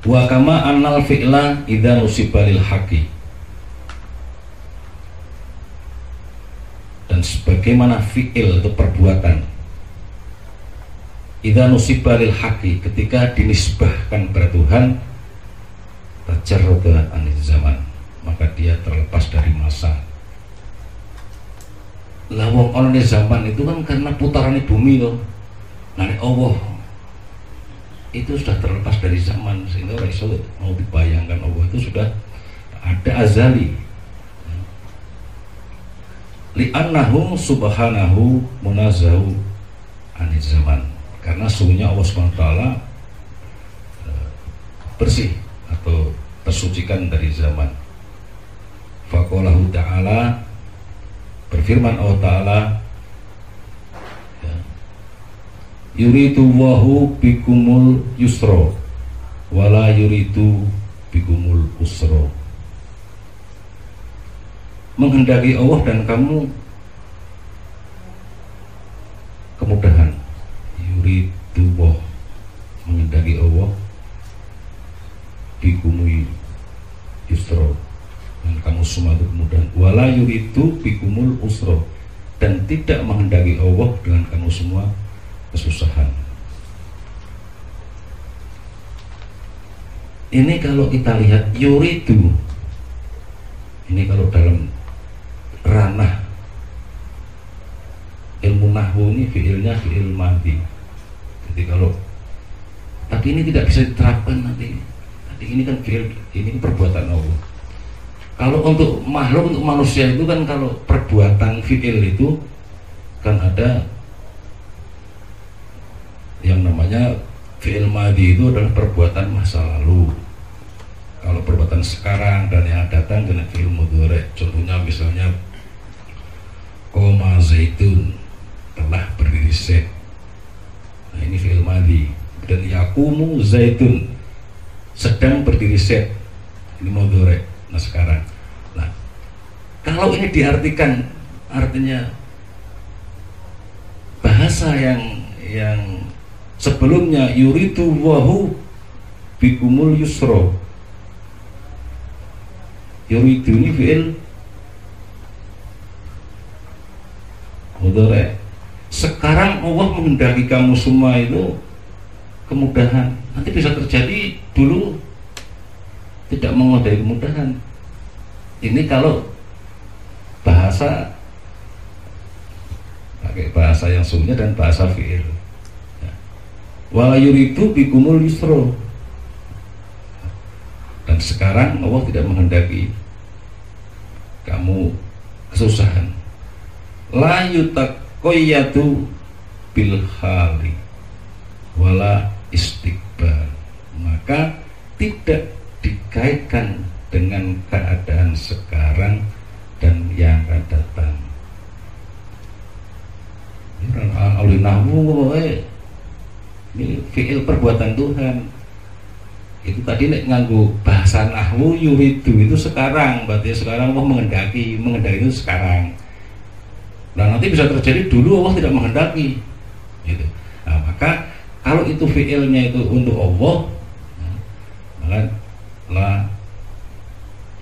Wa kama annal fi'la idza nusiba lil haqqi, dan sebagaimana fi'il atau perbuatan idza nusiba lil haqqi, ketika dinisbahkan kepada Tuhan, tajarrada anil zaman, maka dia terlepas dari masa. Lah wong ana zaman itu kan karena putarannya bumi loh. Nah Allah itu sudah terlepas dari zaman, sehingga orang iso mau dibayangkan Allah itu sudah ada azali. Li'annahu subhanahu munazahu anil zaman, karena sungguhnya Allah SWT bersih atau tersucikan dari zaman. Faqalahu ta'ala, berfirman Allah Ta'ala, ya, yuridu wahu bikumul yusro wala yuridu bikumul usro. Menghendaki Allah dan kamu kemudahan. Yuridu wah, menghendaki Allah bikumul yusro, dan kamu semua itu kemudahan. Wala yuridu bikumul usro, dan tidak menghendaki Allah dengan kamu semua kesusahan. Ini kalau kita lihat yuridu, ini kalau dalam ranah ilmu nahwu ini fiilnya fiil madhi. Jadi kalau, tapi ini tidak bisa diterapkan nanti. Nanti ini kan fiil, ini perbuatan Allah. Kalau untuk makhluk, untuk manusia itu kan, kalau perbuatan fiil itu kan ada yang namanya fiil madhi, itu adalah perbuatan masa lalu. Kalau perbuatan sekarang dan yang datang dengan fiil mudhari. Contohnya misalnya koma zaitun, telah berdiri zaid. Nah, ini fiil madhi. Dan yakumu zaitun, sedang berdiri zaid. Ini mudhari. Nah sekarang, nah kalau ini diartikan, artinya bahasa yang sebelumnya yuridu wahu bikumul yusro, yuridu ini fi'il mudhari. Sekarang Allah menghendaki kamu semua itu kemudahan. Nanti bisa terjadi dulu tidak menghendaki kemudahan. Ini kalau bahasa, pakai bahasa yang sungguhnya dan bahasa fi'il. Wala yuridu bikumul yusro, dan sekarang Allah tidak menghendaki kamu kesusahan. La yutaqayyadu bil hali wala istiqbal, maka tidak dikaitkan dengan keadaan sekarang dan yang akan datang. Alwi nahwu, ini fi'il perbuatan Tuhan. Itu tadi nek nganggo bahasa nahwu yuridu itu sekarang, berarti sekarang Allah menghendaki itu sekarang. Nah nanti bisa terjadi dulu Allah tidak menghendaki, gitu. Nah maka kalau itu fi'ilnya itu untuk Allah, maka la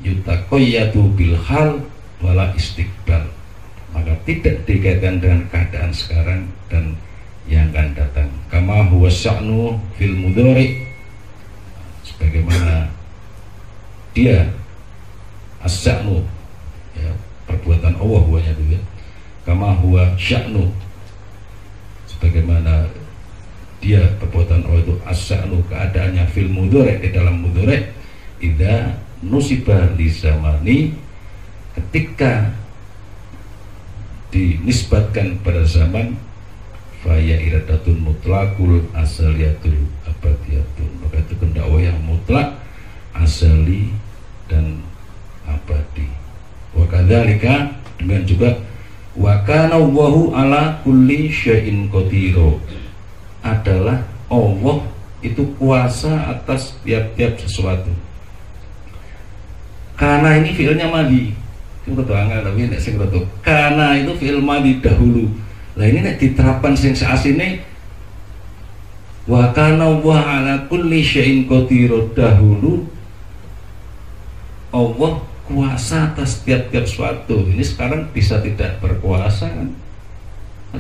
yutaqayyadu bil hal wala istiqbal, maka tidak dikaitkan dengan keadaan sekarang dan yang akan datang. Kama huwa sya'nu fil mudhari, sebagaimana dia as-sya'nu, ya, perbuatan Allah huwanya dulu ya. Kama huwa sya'nu, sebagaimana dia perbuatan Allah itu as-sya'nu, keadaannya fil mudhari, di dalam mudhari, idza nusibah li zamani, ketika dinisbatkan pada zaman, faya iradatun mutlakul asaliyatul abadiyatun, maka itu kehendak Allah yang mutlak, asali dan abadi. Wa kadzalika, dengan juga wa kana Allahu ala kulli syai'in qadiro, adalah Allah itu kuasa atas tiap-tiap sesuatu. Karena ini fiilnya madhi, itu angel, tapi nek sing rada karena itu fiil madhi dahulu. Lah ini nek diterapkan sing saasine wa kana wa ala kulli syai'in qadir, dahulu Allah kuasa atas tiap-tiap sesuatu. Ini sekarang bisa tidak berkuasa kan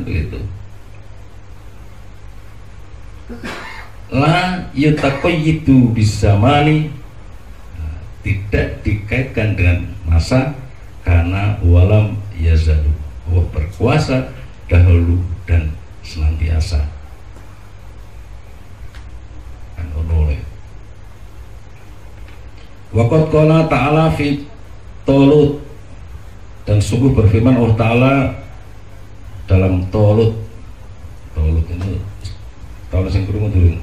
begitu. La yutaqayyidu bizamani, tidak dikaitkan dengan masa, karena walam yazalu, Allah berkuasa dahulu dan senantiasa. Kan oleh waqad qala ta'ala fi Talut, dan sungguh berfirman Allah Ta'ala dalam Talut Tolut itu tahun yang kurung dulu.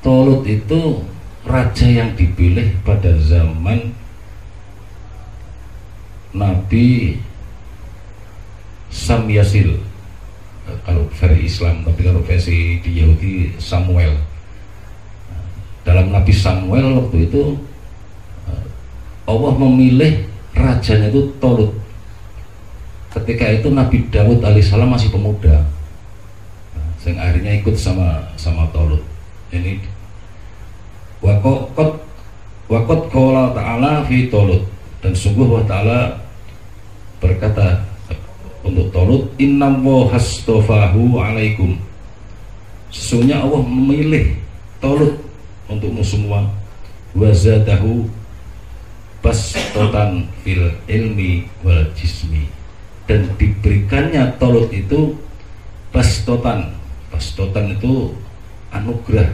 Tolut itu raja yang dipilih pada zaman Nabi Samyasil, kalau versi Islam, tapi kalau versi di Yahudi Samuel. Dalam Nabi Samuel waktu itu Allah memilih rajanya itu Tolut. Ketika itu Nabi Daud alaihissalam masih pemuda, yang akhirnya ikut sama Tolut. Ini wakot qala ta'ala fi Tolut, dan sungguh Allah Ta'ala berkata untuk Tolut, innallahu hastofahu alaikum, sesungguhnya Allah memilih Tolut untukmu semua, wazadahu bastotan fil ilmi wal jismi, dan diberikannya Tolut itu bastotan itu anugerah,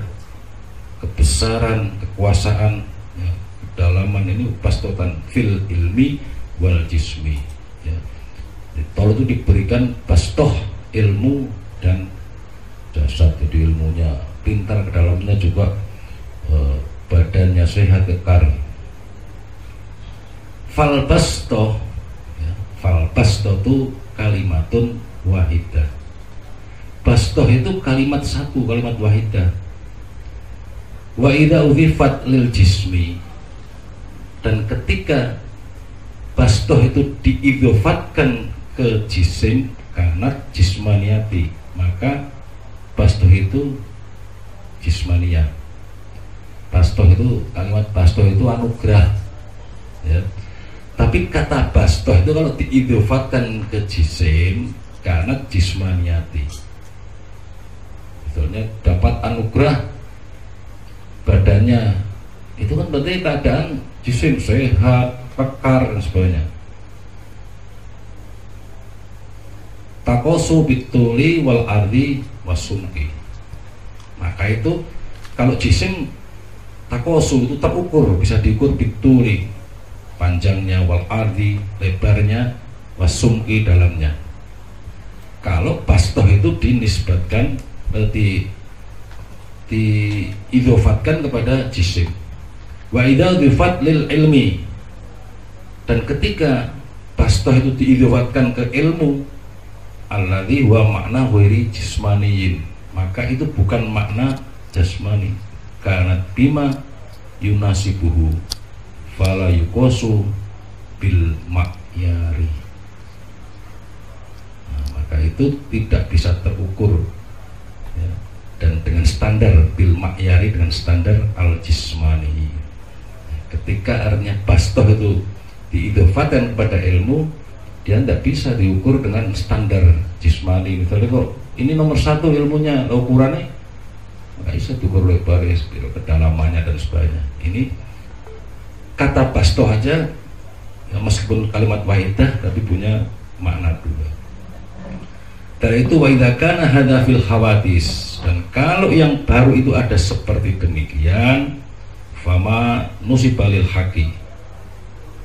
kebesaran, kekuasaan, ya, kedalaman. Ini bastotan fil ilmi wal jismi, ya. Tolut itu diberikan bastoh, ilmu dan jasad, jadi ilmunya pintar, kedalamnya juga badannya sehat, kekar. Falbasto, ya, falbasto itu kalimatun wahidah. Bastoh itu kalimat satu, kalimat wahidah. Wa idza udhifat lil jismi, dan ketika bastoh itu diidhofatkan ke jisim karena jismaniyati, maka bastoh itu jismaniyah. Bastoh itu, kalimat bastoh itu anugerah, ya. Tapi kata bastoh itu kalau diidhofatkan ke jisim karena jismaniyati, sebetulnya dapat anugerah badannya, itu kan berarti keadaan jisim sehat, kekar dan sebagainya. Takosu bituli wal ardi wasumki, maka itu kalau jisim takosu itu terukur, bisa diukur bituli, panjangnya, wal ardi, lebarnya, wasumki, dalamnya. Kalau bastoh itu dinisbatkan, diidhofatkan kepada jisim. Wa idza dhifat lil ilmi, dan ketika bastoh itu diidhofatkan ke ilmu, alladzi huwa makna ghairi jismaniyin, maka itu bukan makna jasmani, karena bima yunasibuhu fala yukosu bil makyari. Nah, maka itu tidak bisa terukur, ya, dan dengan standar bil makyari, dengan standar al jismani. Ketika artinya bastoh itu diidhofatkan kepada ilmu, dia tidak bisa diukur dengan standar jismani. Misalnya kok ini nomor satu ilmunya, ukurannya nggak bisa diukur lebarnya, kedalamannya dan sebagainya. Ini kata bastoh aja, ya, meskipun kalimat wahidah tapi punya makna dua. Dari itu wa idza kana hadza fil khawatis, dan kalau yang baru itu ada seperti demikian, fama nusibalil haqi,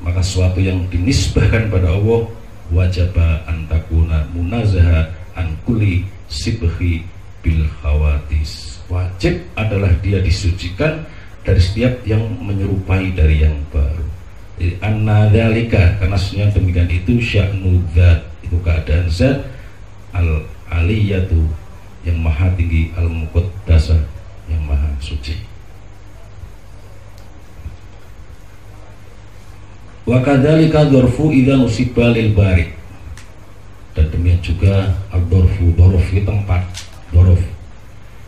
maka sesuatu yang dinisbahkan pada Allah wajaba antakuna munazaha an kulli sibhi bil khawatis, wajib adalah dia disucikan dari setiap yang menyerupai dari yang baru. Anna dzalika, karena sebenarnya demikian itu sya'nu dzat, itu keadaan zat, al aliyatu, yang maha tinggi, al muqaddasah, yang maha suci. Wa kadzalika dzarfu idza nusiba lil bari, dan demikian juga al-dzarfu, dzarf itu tempat, dzarf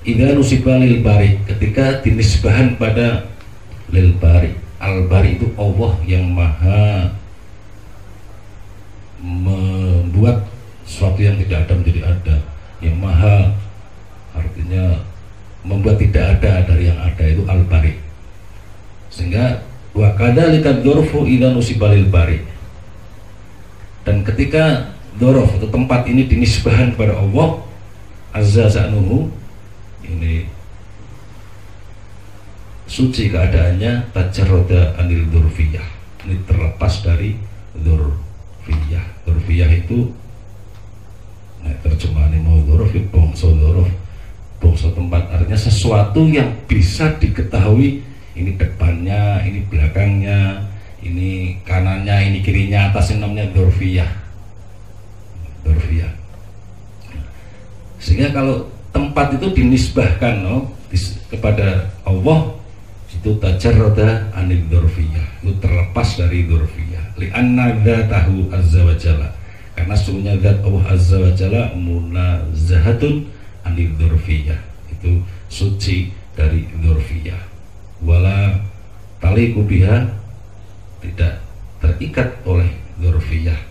idza nusiba lil bari, ketika dinisbahan pada lil bari. Al bari itu Allah yang maha membuat sesuatu yang tidak ada menjadi ada, yang maha artinya membuat tidak ada dari yang ada, itu al bari. Sehingga wa kadzalika dzarfu idza nusiba lil bari, dan ketika dzarf atau tempat ini dinisbahan kepada Allah azza sa'nuhu, ini suci keadaannya, tajarroda anil dzurfiyah, ini terlepas dari dzurfiyah. Dzurfiyah itu, nah, terjemahan mau dzaraf bangsa tempat, artinya sesuatu yang bisa diketahui, ini depannya, ini belakangnya, ini kanannya, ini kirinya, atasnya, namanya dzarfiyah. Sehingga kalau tempat itu dinisbahkan kepada Allah, itu tajarrada anil dzarfiyah, itu terlepas dari dzarfiyah, li'anna dzatahu azza wa jalla, karena sesungguhnya zat Allah azza wa jalla munazzahatun anil dzarfiyah, itu suci dari dzarfiyah, wala taliqu biha, tidak terikat oleh dzarfiyah.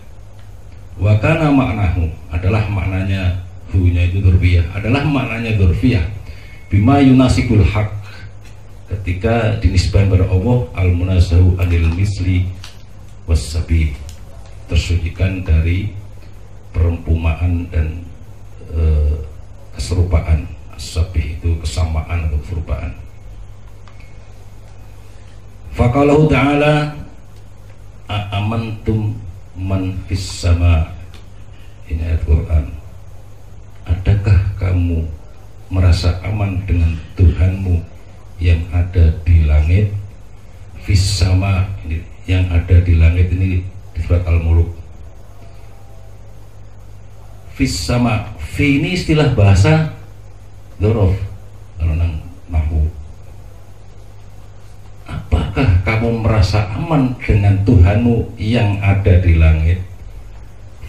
Wa kana maknahu, adalah maknanya hu-nya itu dzarfiyah, adalah maknanya dzarfiyah bima yunasibul haq, ketika dinisbahkan pada Allah al-munazzahu anil misli wassabi, tersucikan dari perempumaan dan keserupaan. As-sabih itu kesamaan atau keserupaan. Faqalahu ta'ala a'amantum man fis sama, ini ayat Quran, adakah kamu merasa aman dengan Tuhanmu yang ada di langit? Fis sama, ini yang ada di langit, ini di surat Al-Mulk. Fis sama, fi ini istilah bahasa dzaraf kalau nang nahwu. Apakah kamu merasa aman dengan Tuhanmu yang ada di langit?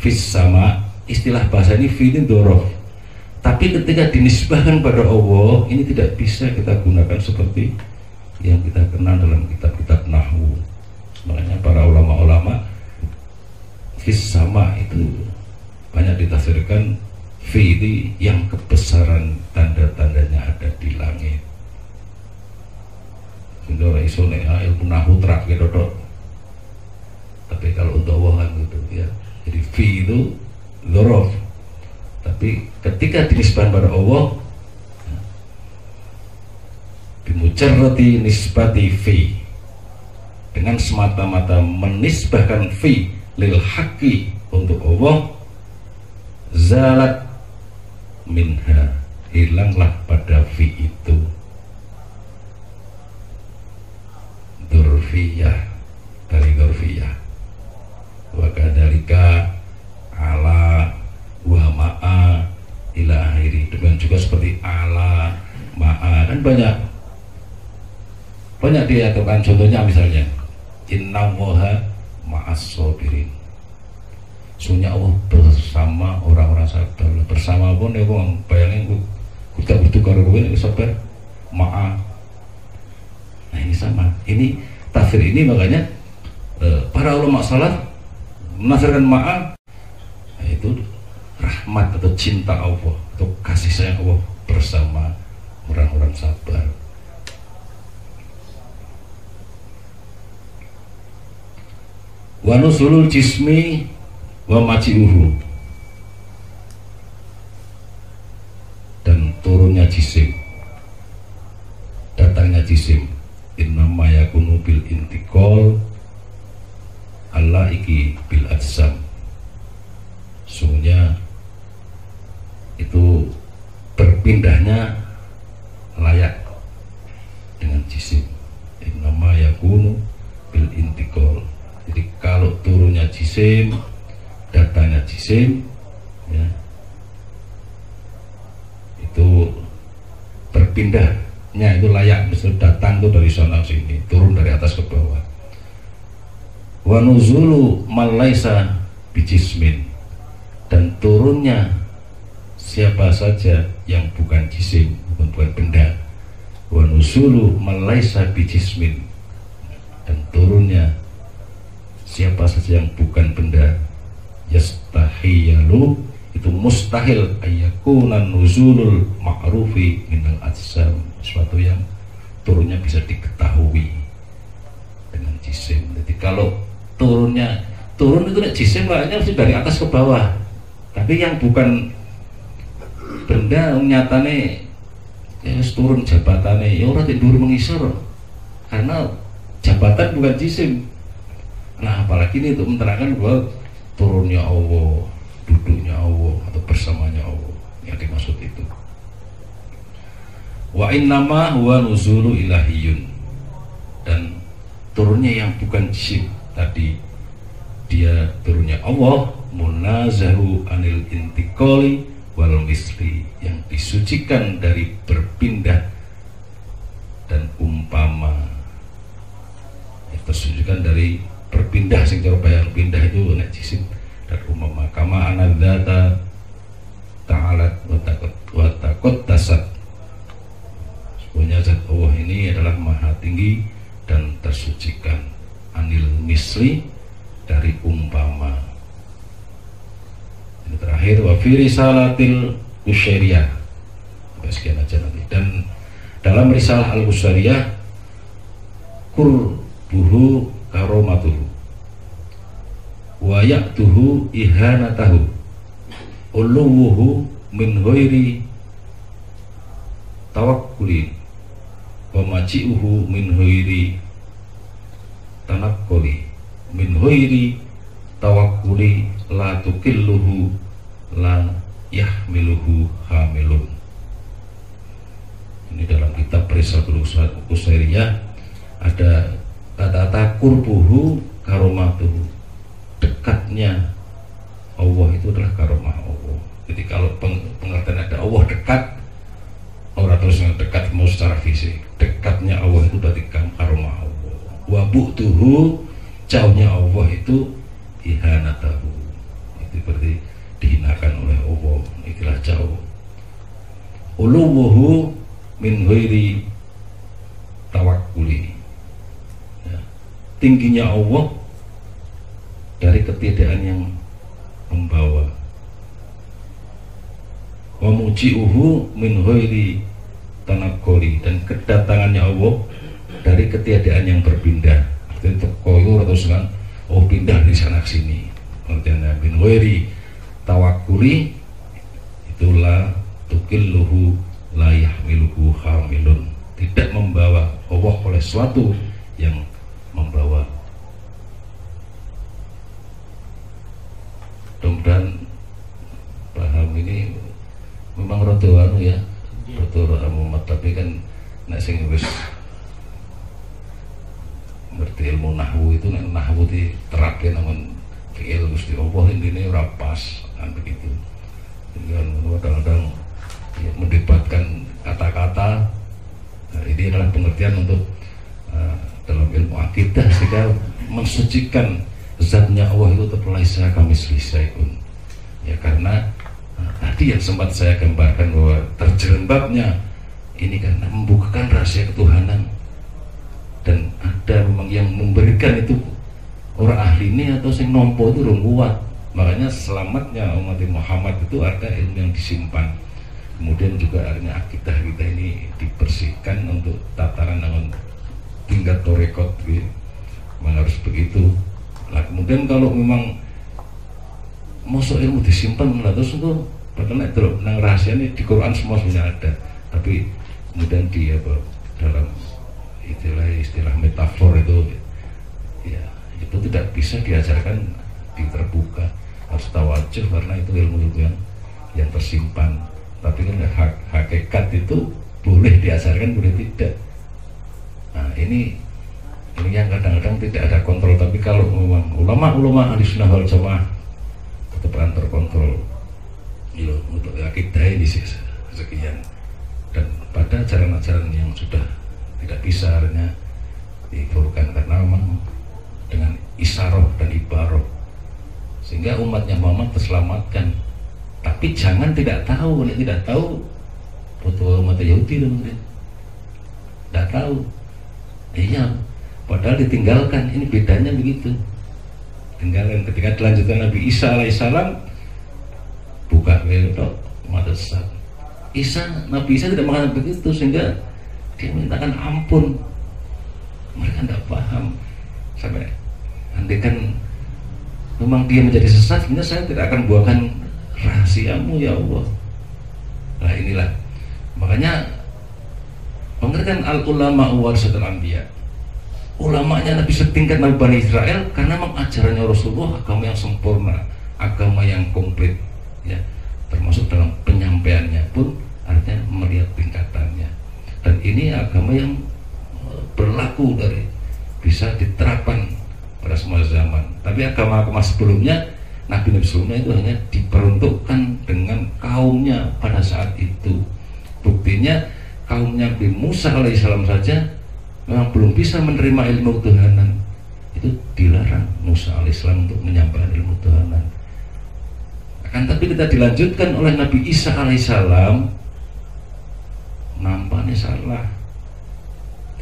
Fis sama, istilah bahasa ini fi ini dzaraf, tapi ketika dinisbahkan pada Allah, ini tidak bisa kita gunakan seperti yang kita kenal dalam kitab-kitab nahwu. Makanya para ulama-ulama fis sama itu banyak ditafsirkan fi ini yang kebesaran tanda-tandanya ada di langit. Sehingga orang iso nek ilmu nahwu terak gitu tok. Tapi kalau untuk Allah kan gitu ya. Jadi fi itu dzaraf, tapi ketika dinisbahkan pada Allah bimujarrati nisbati fi, dengan semata-mata menisbahkan fi lil haqqi untuk Allah, zalat minha, hilanglah pada fi itu dzarfiyah, dari dzarfiyah. Wa kadzalika ala wa ma'a ila akhiri, dengan juga seperti ala, ma'a, kan banyak diatakan. Contohnya misalnya innallaha ma'as sabirin, sesungguhnya Allah bersama orang-orang sabar. Bersama pun ya wong bayangin kita butuh karo kowe nek sabar ma'a. Nah ini sama, ini tafsir ini makanya para ulama salaf menafsirkan ma'a itu rahmat atau cinta Allah atau kasih sayang Allah bersama orang-orang sabar. Wa nusulul jismi wa maji'uhu, dan turunnya jisim, datangnya jisim, innama yakunu bil intiqal Allah iki bil ajsam, sungguhnya itu berpindahnya layak dengan jisim. Innama yakunu bil intiqal, jadi kalau turunnya jisim, datangnya jisim ya, itu berpindahnya itu layak. Misalnya datang itu dari sana ke sini, turun dari atas ke bawah. Wa nuzulu malaisa bijismin, dan turunnya siapa saja yang bukan jisim, bukan benda. Wa nuzulu malaisa bijismin, dan turunnya siapa saja yang bukan benda. Yastahiyalu, itu mustahil ayyakunan nuzulul ma'rufi minal ajsam, sesuatu yang turunnya bisa diketahui dengan jisim. Jadi kalau turun itu jisim makanya harus dari atas ke bawah, tapi yang bukan benda nyatane ya turun jabatannya ya orang tidur mengisor, karena jabatan bukan jisim. Nah apalagi ini untuk menerangkan bahwa turunnya Allah duduknya Allah atau bersamanya Allah yang dimaksud itu. Wa innama huwa nuzulu ilahiyun, dan turunnya yang bukan jisim tadi, dia turunnya Allah, munazahu anil intiqali wal misli, yang disucikan dari berpindah dan umpama, yang tersucikan dari berpindah, sing cara bayang pindah itu nek jisim dan umpama, kama anadzata ta'alat wa taqaddasat, punya zat Allah ini adalah maha tinggi dan tersucikan, anil misli, dari umpama. Ini terakhir, wa fi risalatil Qusyairiyah, sekian aja nanti. Dan dalam risalah al-Qusyairiyah, qurbuhu karomatuhu wa ya'tuhu ihanatahu uluwuhu min ghairi tawakkuli wa maji'uhu min ghairi tanakkuli min ghairi tawakkuli la tukilluhu la yahmiluhu hamilun. Ini dalam kitab Risalatul Qusyairiyah ada kata-kata qurbuhu karomatuhu, dekatnya Allah itu adalah karomah Allah. Jadi kalau pengertian ada Allah dekat, orang terus yang dekat mau secara fisik, dekatnya Allah itu berarti karomah Allah. Wa bu'tuhu, jauhnya Allah itu ihanatahu, itu berarti dihinakan oleh Allah, itulah jauh. Uluwuhu min ghairi tawakkuli, ya, tingginya Allah dari ketiadaan yang membawa. Wa muji'uhu min ghairi tanakkuli, dan kedatangannya Allah dari ketiadaan yang berpindah. Artinya koyor atau sekarang oh pindah dari sana ke sini. Artinya min ghairi tawakkuli, itulah tukilluhu la yahmiluhu hamilun, tidak membawa Allah oleh sesuatu yang membawa. Mudah-mudahan paham. Ini memang rada anu ya, rada amumat, tapi kan nek sing wis ngerti ilmu nahwu itu, nek nahwu diterapke nang fi'il Gusti Allah intine ora pas kan begitu. Dengan kadang-kadang ya, mendebatkan kata-kata. Nah, ini adalah pengertian untuk dalam ilmu akidah, sehingga mensucikan zatnya Allah itu terlaisa kamisli syai'un. Ya karena tadi yang sempat saya gambarkan bahwa terjerembabnya ini karena membukakan rahasia ketuhanan, dan ada memang yang memberikan itu orang ahli ini atau sing nompo itu belum kuat. Makanya selamatnya umat Muhammad itu ada ilmu yang disimpan. Kemudian juga akhirnya akidah kita ini dibersihkan untuk tataran dengan tingkat torekot gitu. Memang harus begitu. Nah kemudian kalau memang masuk ilmu disimpan lah, terus itu padahal itu nang rahasia ini di Quran semua sudah ada, tapi kemudian di apa, dalam istilah metafor itu ya itu tidak bisa diajarkan di terbuka, harus tawajuh karena itu ilmu yang tersimpan. Tapi kan hakikat itu boleh diajarkan, boleh tidak. Nah ini yang kadang-kadang tidak ada kontrol. Tapi kalau memang ulama ahli sunnah wal jamaah tetap akan terkontrol ya, untuk akidah ini sekian, dan pada ajaran-ajaran yang sudah tidak bisa hanya dikeluarkan karena memang dengan isyarah dan ibarah, sehingga umatnya Muhammad terselamatkan. Tapi jangan tidak tahu, tidak tahu betul umat Yahudi mungkin tidak tahu. Iya, padahal ditinggalkan. Ini bedanya begitu. Tinggalkan ketika dilanjutkan Nabi Isa alaihissalam, buka wedok madasat. Nabi Isa tidak mengatakan begitu, sehingga dia mintakan ampun. Mereka tidak paham. Sampai andaikan memang dia menjadi sesat, sebenarnya saya tidak akan buahkan rahasiamu ya Allah. Nah inilah makanya pengertian al ulama warasatul anbiya, ulamanya Nabi setingkat Nabi Bani Israel, karena memang ajarannya Rasulullah agama yang sempurna, agama yang komplit, ya, termasuk dalam penyampaiannya pun artinya melihat tingkatannya. Dan ini agama yang berlaku dari bisa diterapkan pada semua zaman. Tapi agama-agama sebelumnya, nabi-nabi sebelumnya itu hanya diperuntukkan dengan kaumnya pada saat itu. Buktinya kaumnya Nabi Musa alaihissalam saja memang belum bisa menerima ilmu Tuhanan. Itu dilarang Musa alaihissalam untuk menyampaikan ilmu Tuhanan. Akan tapi kita dilanjutkan oleh Nabi Isa alaihissalam, nampaknya salah.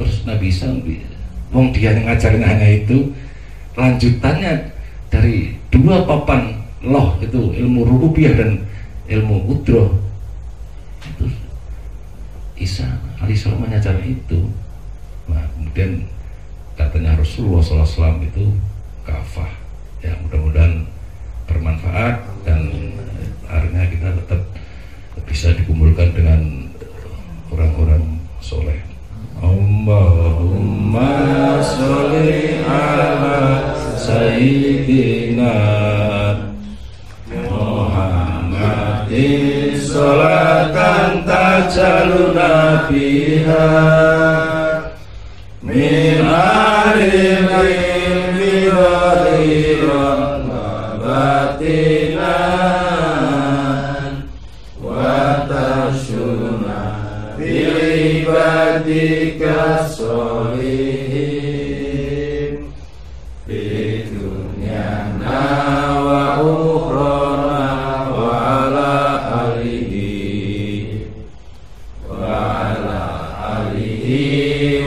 Terus Nabi Isa, wong dia yang ngajarin hanya itu, lanjutannya dari dua papan loh, itu ilmu rububiyah dan ilmu udroh, itu Isa alaihissalam mengajarkan itu. Nah, kemudian katanya Rasulullah SAW itu kafah. Ya, mudah-mudahan bermanfaat dan akhirnya kita tetap bisa dikumpulkan dengan orang-orang soleh. Allahumma sholli ala sayyidina Muhammadin sholatan tajaluna biha min alim ilmi dhaliran wa batinan wa tashuna bil ibadika sholihin fi dunyana wa ukhrana wa ala alihi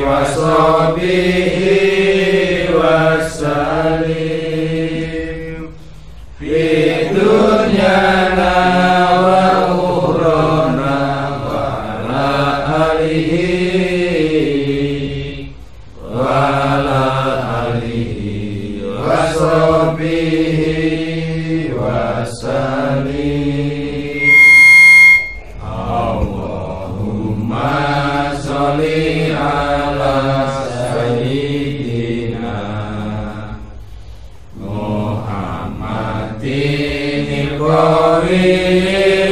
wa sahbihi wasallim fi dunyana wa ukhrana wa ala alihi wa sahbihi wasallim. Allahumma sholli ala sayyidina Muhammadin al-qawli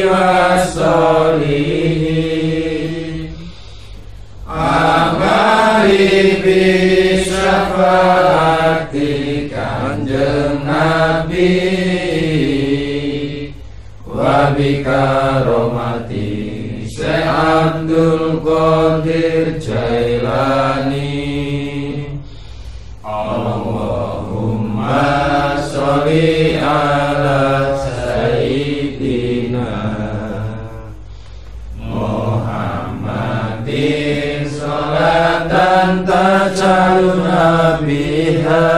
was-solihin amali bi syafaati kanjeng Nabi wa bi karomati Syekh Abdul Qadir Jailani. Allahumma sholli ala sayyidina Muhammadin sholatan tajaluna biha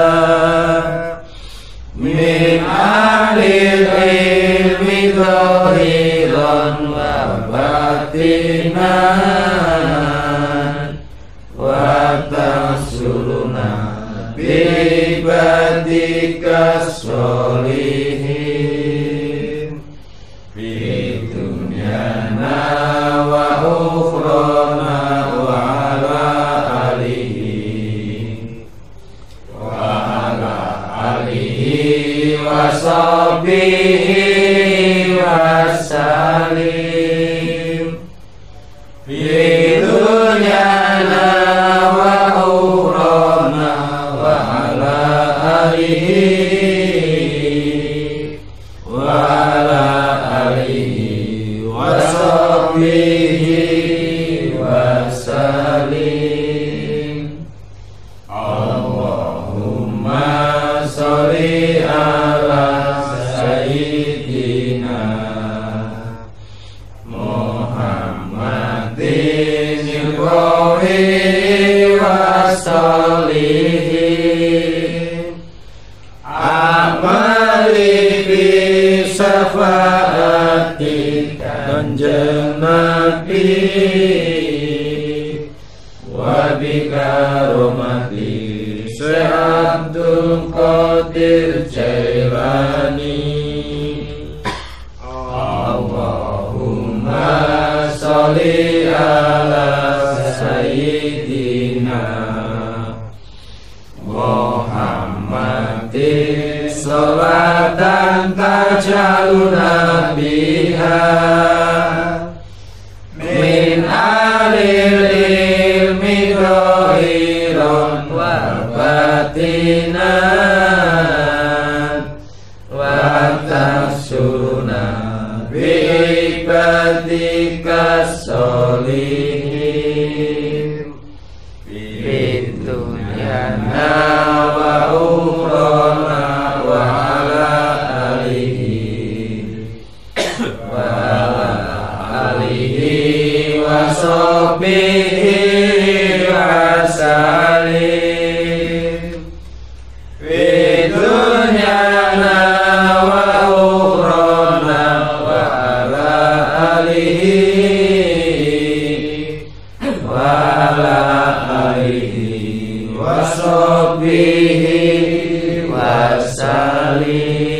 min alil ilmi dhahiran wa batinan wa tasuluna bi ibadika sholihin fi dunyana wa ukhrana wa ala alihi wa sahbihi wasallim fi dunyana wa ukhrana wa ala alihi wa sahbihi wasallim. Allahumma sholli ala sayyidina Muhammadin al-qawli was-solihin amali bi syafaati kanjeng Nabi wa bi karomati Syekh Abdul Qadir Jailani. Allahumma sholli ala sayyidina Muhammadin sholatan yas'aluna biha min alil ilmi dhahiran wa batinan wa tahsyuruna bi ibadika sholihin bitunyana wa ukhrana wa ala alihi wa sahbihi wa salim bitunyana wa ukhrana wa ala alihi wa ala alihi wa sahbihi wa salim.